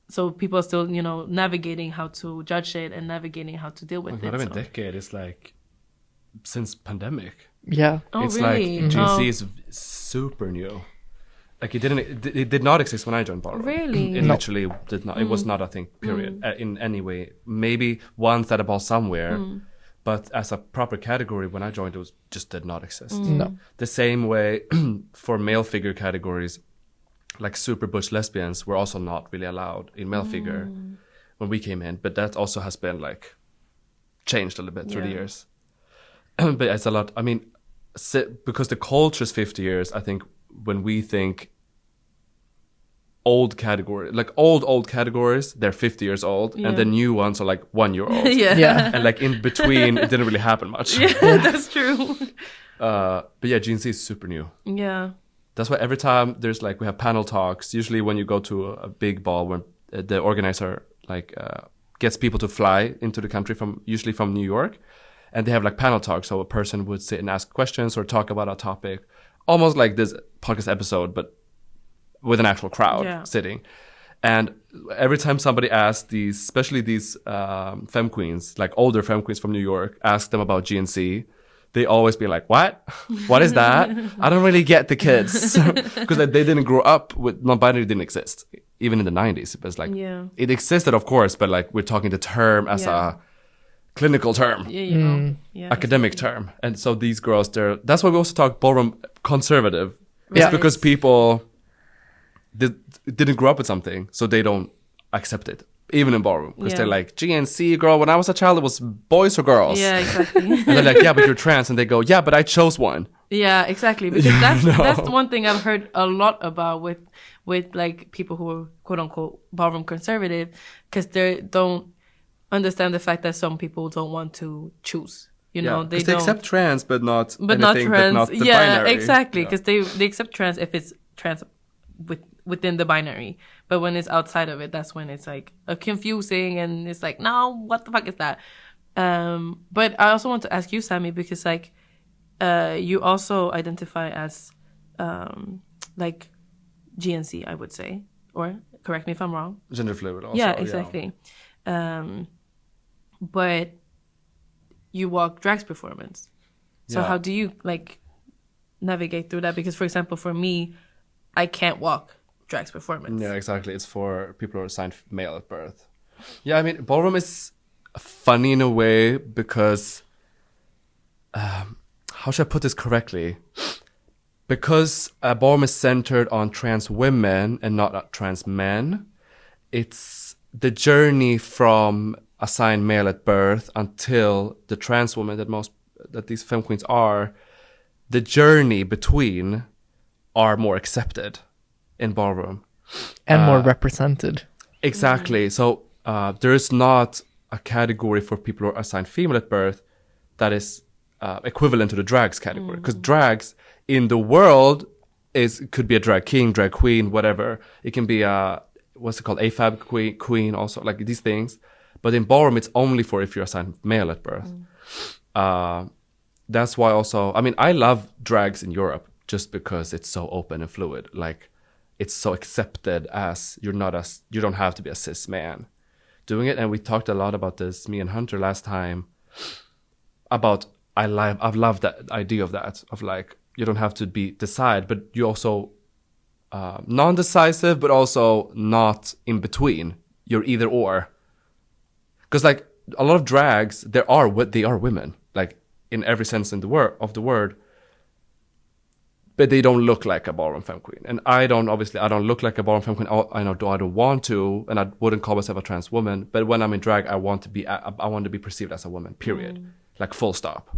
so people are still, navigating how to judge it and navigating how to deal with it. Not even decade, it's like since pandemic. Yeah. Oh, it's really? like GNC is super new. Like, it did not exist when I joined ballroom. Really? It literally did not. It was not a thing, period, in any way. Maybe once at a ball somewhere, but as a proper category, when I joined, it just did not exist. No. The same way for male figure categories, like super bush lesbians were also not really allowed in male figure when we came in. But that also has been like changed a little bit through the years. But it's a lot. I mean, because the culture is 50 years, I think. When we think old category, like old categories, they're 50 years old, and the new ones are like 1 year old. Yeah. And like in between, it didn't really happen much. Yeah, that's true. But yeah, GNC is super new. Yeah. That's why every time we have panel talks, usually when you go to a big ball, when the organizer gets people to fly into the country usually from New York, and they have like panel talks. So a person would sit and ask questions or talk about a topic. Almost like this podcast episode, but with an actual crowd sitting. And every time somebody asks especially these femme queens, like older femme queens from New York, ask them about GNC, they always be like, what? What is that? I don't really get the kids. Because they didn't grow up with, non-binary didn't exist. Even in the 90s. It was like, it existed, of course, but like we're talking the term as a clinical term, academic term. And so these girls, that's why we also talk ballroom conservative. It's because people didn't grow up with something, so they don't accept it, even in ballroom. Because they're like, GNC, girl, when I was a child, it was boys or girls. Yeah, exactly. And they're like, yeah, but you're trans. And they go, yeah, but I chose one. Yeah, exactly. Because that's one thing I've heard a lot about with like people who are quote unquote ballroom conservative, because they don't understand the fact that some people don't want to choose. They accept trans, but not trans. But not the binary. Exactly. Because they accept trans if it's trans within the binary, but when it's outside of it, that's when it's like confusing, and it's like, no, what the fuck is that? But I also want to ask you, Sammy, because like you also identify as like GNC, I would say, or correct me if I'm wrong. Gender fluid also. Yeah, exactly. But you walk drag's performance. So how do you like navigate through that? Because, for example, for me, I can't walk drag's performance. Yeah, exactly. It's for people who are assigned male at birth. Yeah, I mean, ballroom is funny in a way because, how should I put this correctly? Because ballroom is centered on trans women and not trans men, it's the journey from assigned male at birth until the trans woman that these femme queens are, the journey between are more accepted in ballroom. And more represented. Exactly. So there is not a category for people who are assigned female at birth that is equivalent to the drags category. Because drags in the world could be a drag king, drag queen, whatever. It can be a, what's it called, AFAB queen also, like these things. But in ballroom, it's only for if you're assigned male at birth. That's why also, I mean, I love drags in Europe just because it's so open and fluid. Like, it's so accepted as you don't have to be a cis man doing it. And we talked a lot about this, me and Hunter last time, about I've loved that idea of that, of like, you don't have to decide, but you also non-decisive, but also not in between. You're either or. Because like a lot of drags, they are women, like in every sense of the word, but they don't look like a ballroom femme queen. And I don't look like a ballroom femme queen. I don't want to, and I wouldn't call myself a trans woman. But when I'm in drag, I want to be perceived as a woman. Period. Like full stop.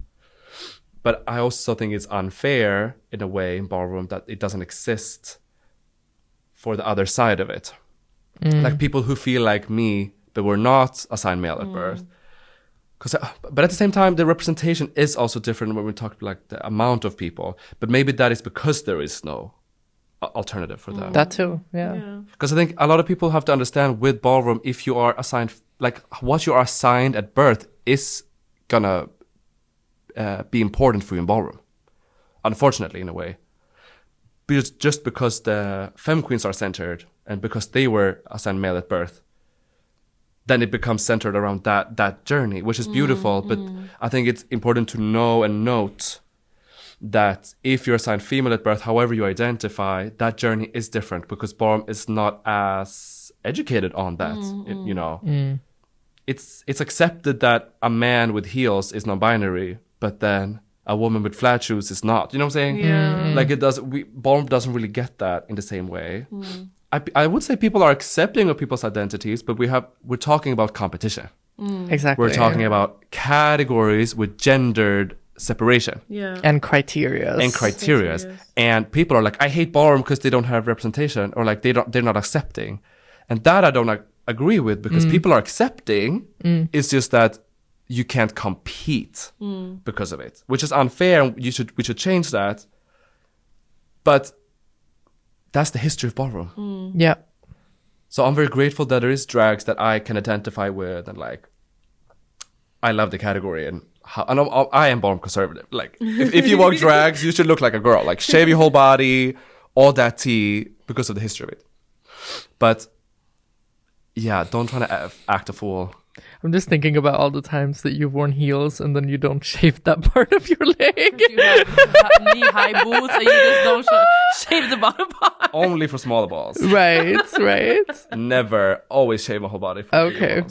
But I also think it's unfair in a way in ballroom that it doesn't exist for the other side of it. Like people who feel like me, but were not assigned male at birth. But at the same time, the representation is also different when we talk like the amount of people. But maybe that is because there is no alternative for them. That too, yeah. Because I think a lot of people have to understand with ballroom, if you are assigned, like what you are assigned at birth is gonna be important for you in ballroom. Unfortunately, in a way. Just because the femme queens are centered and because they were assigned male at birth, then it becomes centered around that journey, which is beautiful. But I think it's important to know and note that if you're assigned female at birth, however you identify, that journey is different because ballroom is not as educated on that. You know, it's accepted that a man with heels is non-binary, but then a woman with flat shoes is not. You know what I'm saying? Yeah. Like ballroom doesn't really get that in the same way. I would say people are accepting of people's identities, but we're talking about competition. Exactly. We're talking about categories with gendered separation. Yeah. And criteria. And people are like, I hate ballroom because they don't have representation, or like they're not accepting. And that I don't agree with, because people are accepting. It's just that you can't compete because of it, which is unfair. And we should change that. But that's the history of ballroom. Yeah. So I'm very grateful that there is drags that I can identify with, and like, I love the category, and I am ballroom conservative. Like, if you walk drags, you should look like a girl, like shave your whole body, all that tea, because of the history of it. But yeah, don't try to act a fool. I'm just thinking about all the times that you've worn heels and then you don't shave that part of your leg. You have knee-high boots and you just don't shave the bottom part. Only for smaller balls. Right. Never, always shave my whole body. Okay.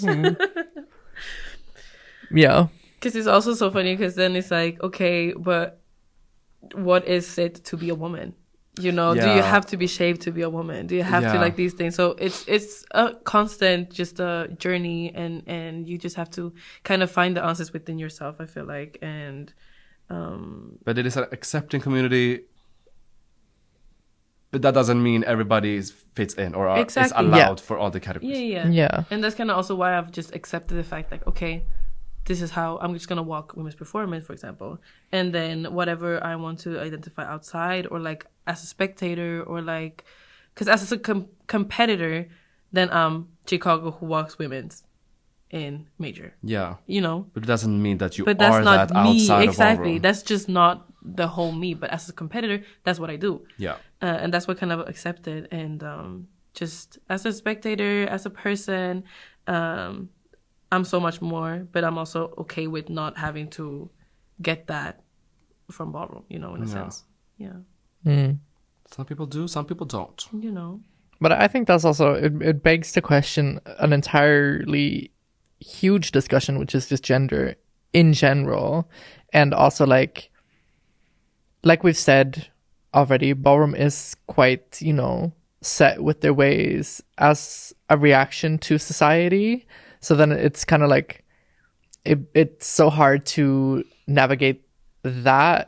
Yeah. Because it's also so funny, because then it's like, okay, but what is it to be a woman? You know, do you have to be shaved to be a woman? Do you have to like these things? So it's a constant, just a journey, and you just have to kind of find the answers within yourself, I feel like. And but it is an accepting community, but that doesn't mean everybody fits in or is allowed for all the categories. Yeah. And that's kind of also why I've just accepted the fact, like, okay, this is how I'm just gonna walk women's performance, for example, and then whatever I want to identify outside, or like as a spectator, or like, because as a competitor, then Chicago who walks women's in major. Yeah. You know. But it doesn't mean that you but that's are not that me. outside Exactly. of ballroom. That's just not the whole me. But as a competitor, that's what I do. Yeah. And that's what kind of accepted. And just as a spectator, as a person, I'm so much more, but I'm also okay with not having to get that from ballroom, you know, in a sense. Yeah. Some people do, some people don't. You know. But I think that's also, it begs to question an entirely huge discussion, which is just gender in general. And also like we've said already, ballroom is quite, set with their ways as a reaction to society. So then it's kind of like, it's so hard to navigate that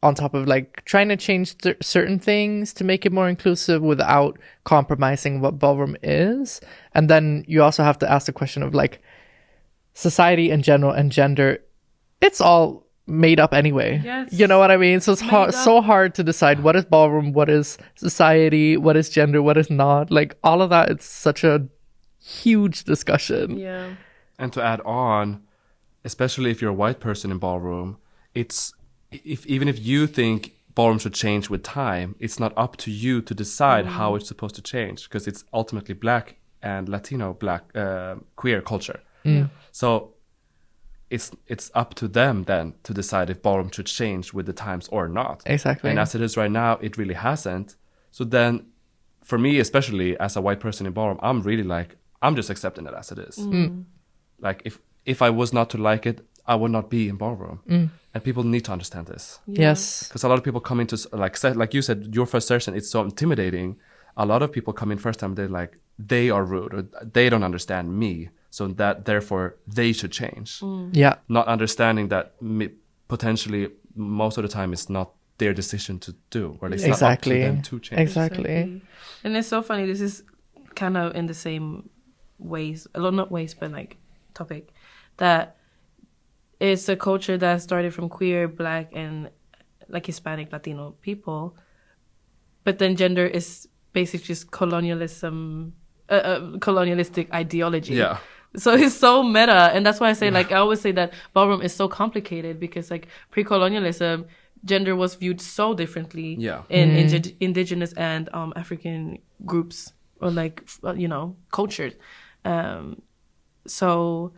on top of like trying to change certain things to make it more inclusive without compromising what ballroom is. And then you also have to ask the question of like society in general and gender, it's all made up anyway. Yes. You know what I mean? So it's so hard to decide what is ballroom, what is society, what is gender, what is not. Like all of that, it's such a huge discussion. Yeah. And to add on, especially if you're a white person in ballroom, it's even if you think ballroom should change with time, it's not up to you to decide how it's supposed to change, because it's ultimately Black and Latino queer culture. So it's up to them then to decide if ballroom should change with the times or not. Exactly. And as it is right now, it really hasn't. So then for me, especially as a white person in ballroom, I'm really like, I'm just accepting it as it is. Like if I was not to like it, I would not be in ballroom. And people need to understand this. Yes. Because a lot of people come into, like you said, your first session, it's so intimidating. A lot of people come in first time, they're like, they are rude, or they don't understand me. So that therefore they should change. Yeah. Not understanding that potentially most of the time it's not their decision to do, or it's not up to them to change. Exactly. And it's so funny. This is kind of in the same ways, not ways, but like topic, that it's a culture that started from queer, Black, and like Hispanic, Latino people. But then gender is basically just colonialistic ideology. Yeah. So it's so meta. And that's why I say, like, I always say that ballroom is so complicated, because like pre-colonialism, gender was viewed so differently in indigenous and African groups, or like, cultures. So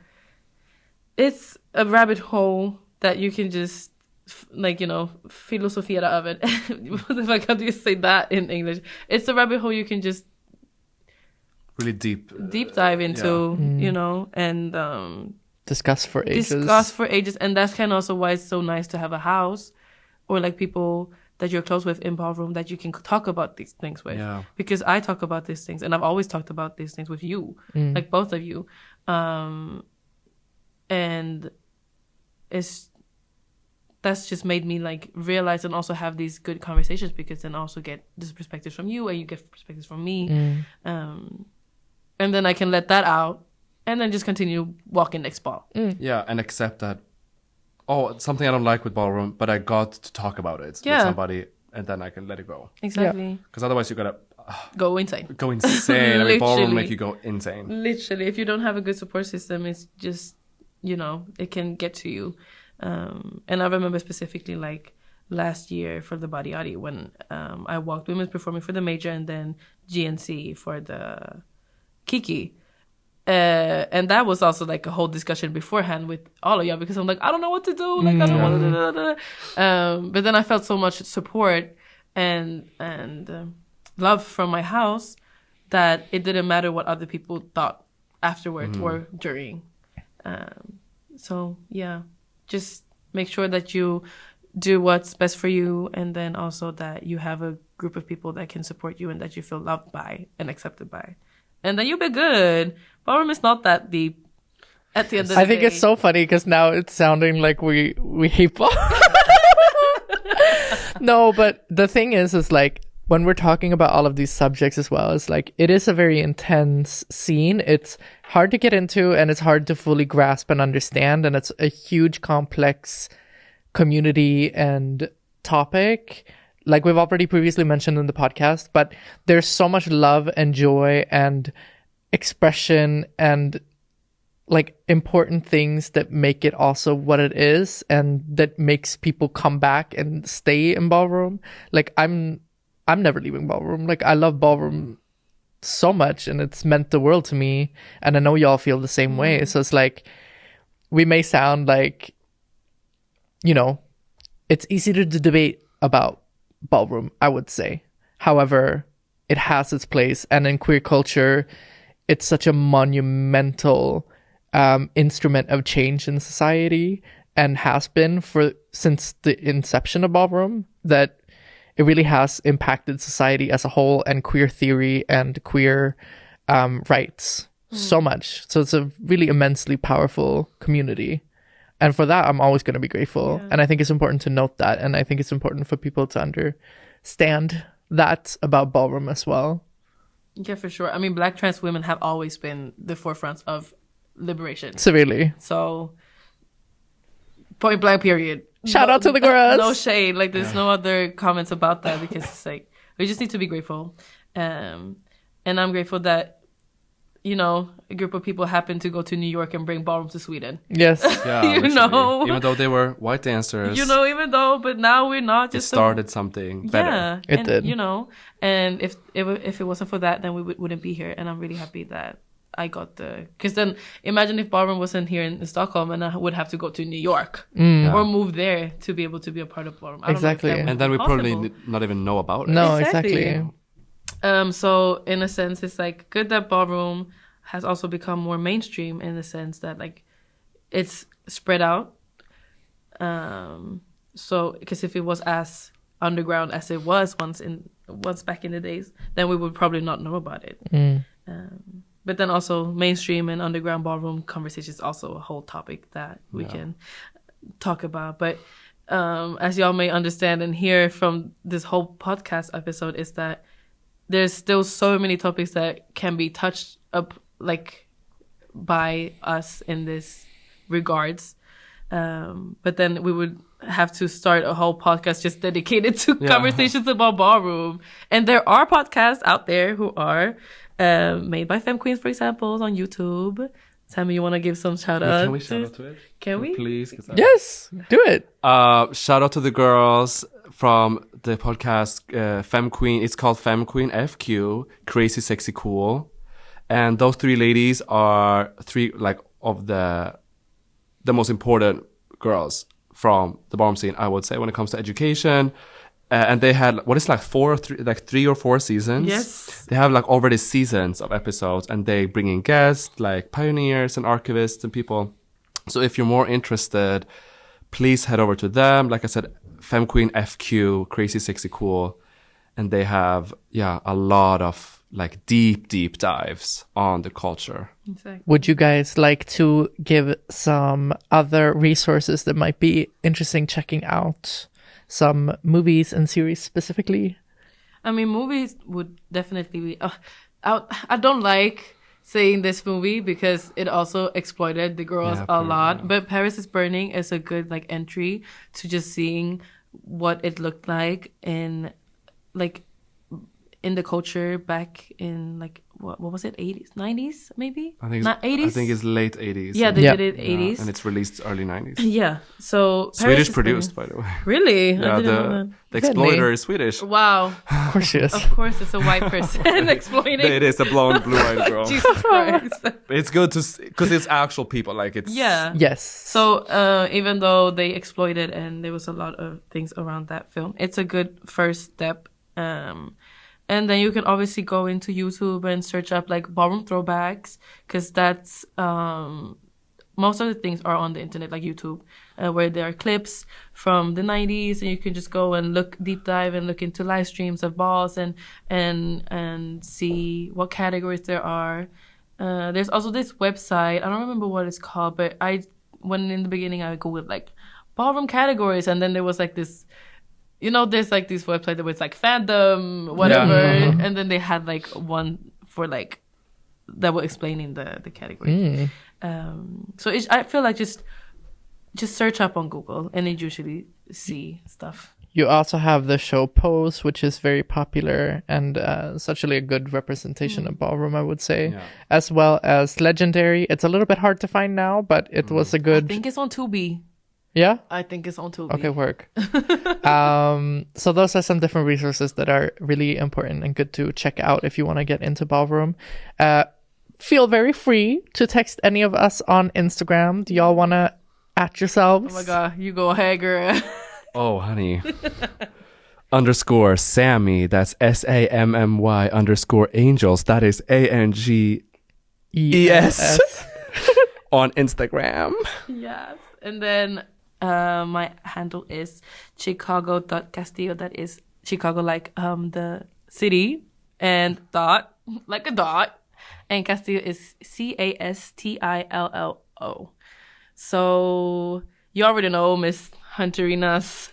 it's a rabbit hole that you can just filosofera över. What the fuck, how do you say that in English? It's a rabbit hole you can just really deep dive into, and discuss for ages. And that's kind of also why it's so nice to have a house or like people that you're close with in ballroom that you can talk about these things with. Yeah. Because I talk about these things, and I've always talked about these things with you, like both of you. And that's just made me like realize and also have these good conversations, because then I also get this perspectives from you and you get perspectives from me. And then I can let that out and then just continue walking next ball. Yeah, and accept that, something I don't like with ballroom, but I got to talk about it with somebody, and then I can let it go. Exactly. Because otherwise you gotta go insane. I mean, ballroom will make you go insane. Literally, if you don't have a good support system, it's just, it can get to you. And I remember specifically like last year for the Body Adi, when I walked women's performing for the major and then GNC for the Kiki. And that was also like a whole discussion beforehand with all of y'all, because I'm like, I don't know what to do. Like, I don't want to do. But then I felt so much support and love from my house that it didn't matter what other people thought afterwards or during. So yeah, just make sure that you do what's best for you, and then also that you have a group of people that can support you and that you feel loved by and accepted by. And then you'll be good. Ballroom is not that deep at the end of the day. I think it's so funny because now it's sounding like we hate ballroom. No, but the thing is like, when we're talking about all of these subjects as well, it's like, it is a very intense scene. It's hard to get into, and it's hard to fully grasp and understand. And it's a huge, complex community and topic, like we've already previously mentioned in the podcast. But there's so much love and joy and expression and like important things that make it also what it is, and that makes people come back and stay in ballroom. Like I'm never leaving ballroom. Like I love ballroom so much, and it's meant the world to me, and I know y'all feel the same way. So it's like, we may sound like, it's easy to debate about ballroom, I would say. However, it has its place. And in queer culture, it's such a monumental instrument of change in society, and has been since the inception of ballroom, that it really has impacted society as a whole, and queer theory and queer rights so much. So it's a really immensely powerful community. And for that, I'm always going to be grateful. Yeah. And I think it's important to note that. And I think it's important for people to understand that about ballroom as well. Yeah, for sure. I mean, Black trans women have always been the forefront of liberation. Severely. So, point blank, period. Shout out to the girls. No shade. Like, there's no other comments about that, because it's like, we just need to be grateful. And I'm grateful that, you know, a group of people happened to go to New York and bring ballroom to Sweden. Yes. Yeah, you know. Even though they were white dancers. You know, but now we're not. Just it started something better. Yeah. It did. You know, and if it wasn't for that, then we wouldn't be here. And I'm really happy that I got because then imagine if ballroom wasn't here in Stockholm, and I would have to go to New York or move there to be able to be a part of ballroom. Exactly. And then we probably not even know about it. No, exactly. So in a sense, it's like good that ballroom has also become more mainstream, in the sense that like it's spread out. So because if it was as underground as it was once back in the days, then we would probably not know about it. But then also mainstream and underground ballroom conversation is also a whole topic that we can talk about. But as y'all may understand and hear from this whole podcast episode, is that there's still so many topics that can be touched up like by us in this regards. But then we would have to start a whole podcast just dedicated to conversations about ballroom. And there are podcasts out there who are made by femme queens, for example, on YouTube. Sammy, you want to give some shout out? Can we shout out to it? Can we? Please? Yes, do it. Shout out to the girls from the podcast Femme Queen. It's called Femme Queen FQ, Crazy Sexy Cool. And those three ladies are three like of the most important girls from the ballroom scene, I would say, when it comes to education. And they had three or four seasons. Yes. They have like already seasons of episodes, and they bring in guests like pioneers and archivists and people. So if you're more interested, please head over to them. Like I said, Femme Queen FQ, Crazy Sexy Cool. And they have, a lot of like deep dives on the culture. Exactly. Would you guys like to give some other resources that might be interesting checking out? Some movies and series specifically? I mean, movies would definitely be... I don't like saying this movie because it also exploited the girls a lot. Yeah. But Paris is Burning is a good like entry to just seeing what it looked like in the culture back in like what was it, 80s, 90s maybe? I think not 80s. I think it's late 80s. Yeah, they did it 80s, and it's released early 90s. Yeah, so Swedish produced, by the way. Really? Yeah, the exploiter is Swedish. Wow. Of course she is. Of course, it's a white person exploiting. It is a blonde, blue-eyed girl. Jesus Christ. It's good to because it's actual people. Like it's Yes. So even though they exploited and there was a lot of things around that film, it's a good first step. And then you can obviously go into YouTube and search up like ballroom throwbacks, because that's most of the things are on the internet, like YouTube, where there are clips from the 90s, and you can just go and deep dive and look into live streams of balls and see what categories there are. There's also this website, I don't remember what it's called, but when in the beginning I googled like ballroom categories, and then there was like this. You know, there's like these websites that was like fandom, whatever, and then they had like one for like that were explaining the category. So I feel like just search up on Google and you usually see stuff. You also have the show Pose, which is very popular and such a good representation of ballroom, I would say, as well as Legendary. It's a little bit hard to find now, but it was a good. I think it's on Tubi. Yeah? I think it's on Tubi. Okay, work. So those are some different resources that are really important and good to check out if you want to get into ballroom. Feel very free to text any of us on Instagram. Do y'all want to at yourselves? Oh my God, you go ahead, girl. Oh, honey. underscore Sammy. That's SAMMY underscore angels. That is ANGES on Instagram. Yes. And then my handle is chicago.castillo. That is Chicago like the city, and dot like a dot, and Castillo is CASTILLO. So you already know Miss Hunterina's.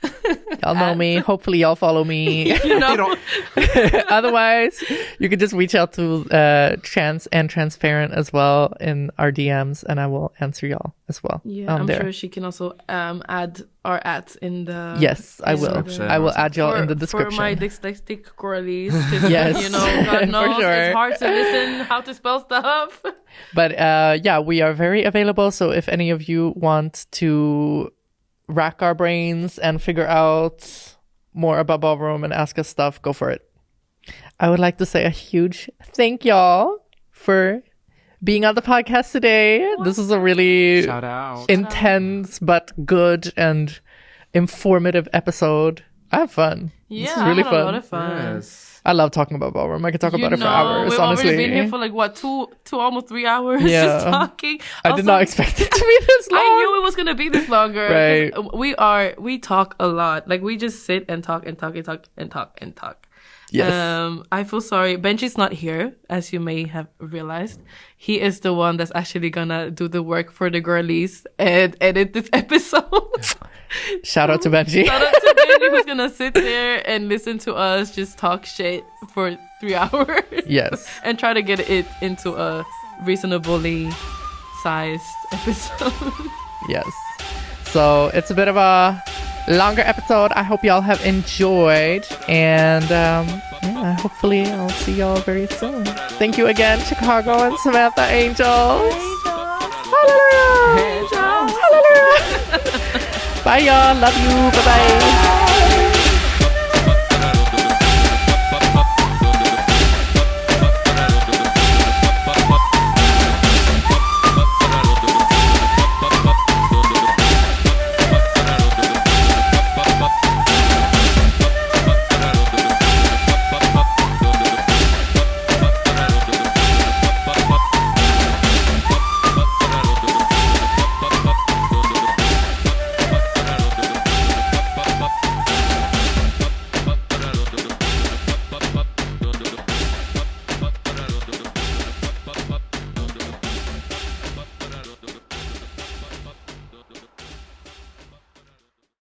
Y'all know me. Hopefully y'all follow me. You know. Otherwise, you can just reach out to Chants and Transparent as well in our DMs, and I will answer y'all as well. Yeah, I'm sure she can also add our ads in the. Yes, I will. I will add y'all in the description. For my dyslexic girlies. Yes. You know, God knows For sure. it's hard to listen how to spell stuff. But yeah, we are very available. So if any of you want to rack our brains and figure out more about Ballroom and ask us stuff, go for it. I would like to say a huge thank y'all for being on the podcast today. This is a really Shout out. intense but good and informative episode. I have fun. Yeah, This is really I had fun. a lot of fun. Yes. I love talking about Ballroom. I could talk about it for hours, we've honestly. already been here for like what, two almost 3 hours Yeah. just talking. I did not expect it to be this long. I knew it was gonna be this longer. Right. 'Cause we talk a lot. Like we just sit and talk and talk and talk and talk and talk. Yes. I feel sorry. Benji's not here, as you may have realized. He is the one that's actually gonna do the work for the girlies and edit this episode. Shout out to Benji. Shout out to Benji, who's gonna sit there and listen to us just talk shit for 3 hours. Yes. And try to get it into a reasonably sized episode. Yes. So it's a bit of a longer episode. I hope y'all have enjoyed. And yeah, hopefully I'll see y'all very soon. Thank you again, Chicago and Samantha Angels. Hallelujah. Hallelujah. Bye, y'all. Love you. Bye-bye.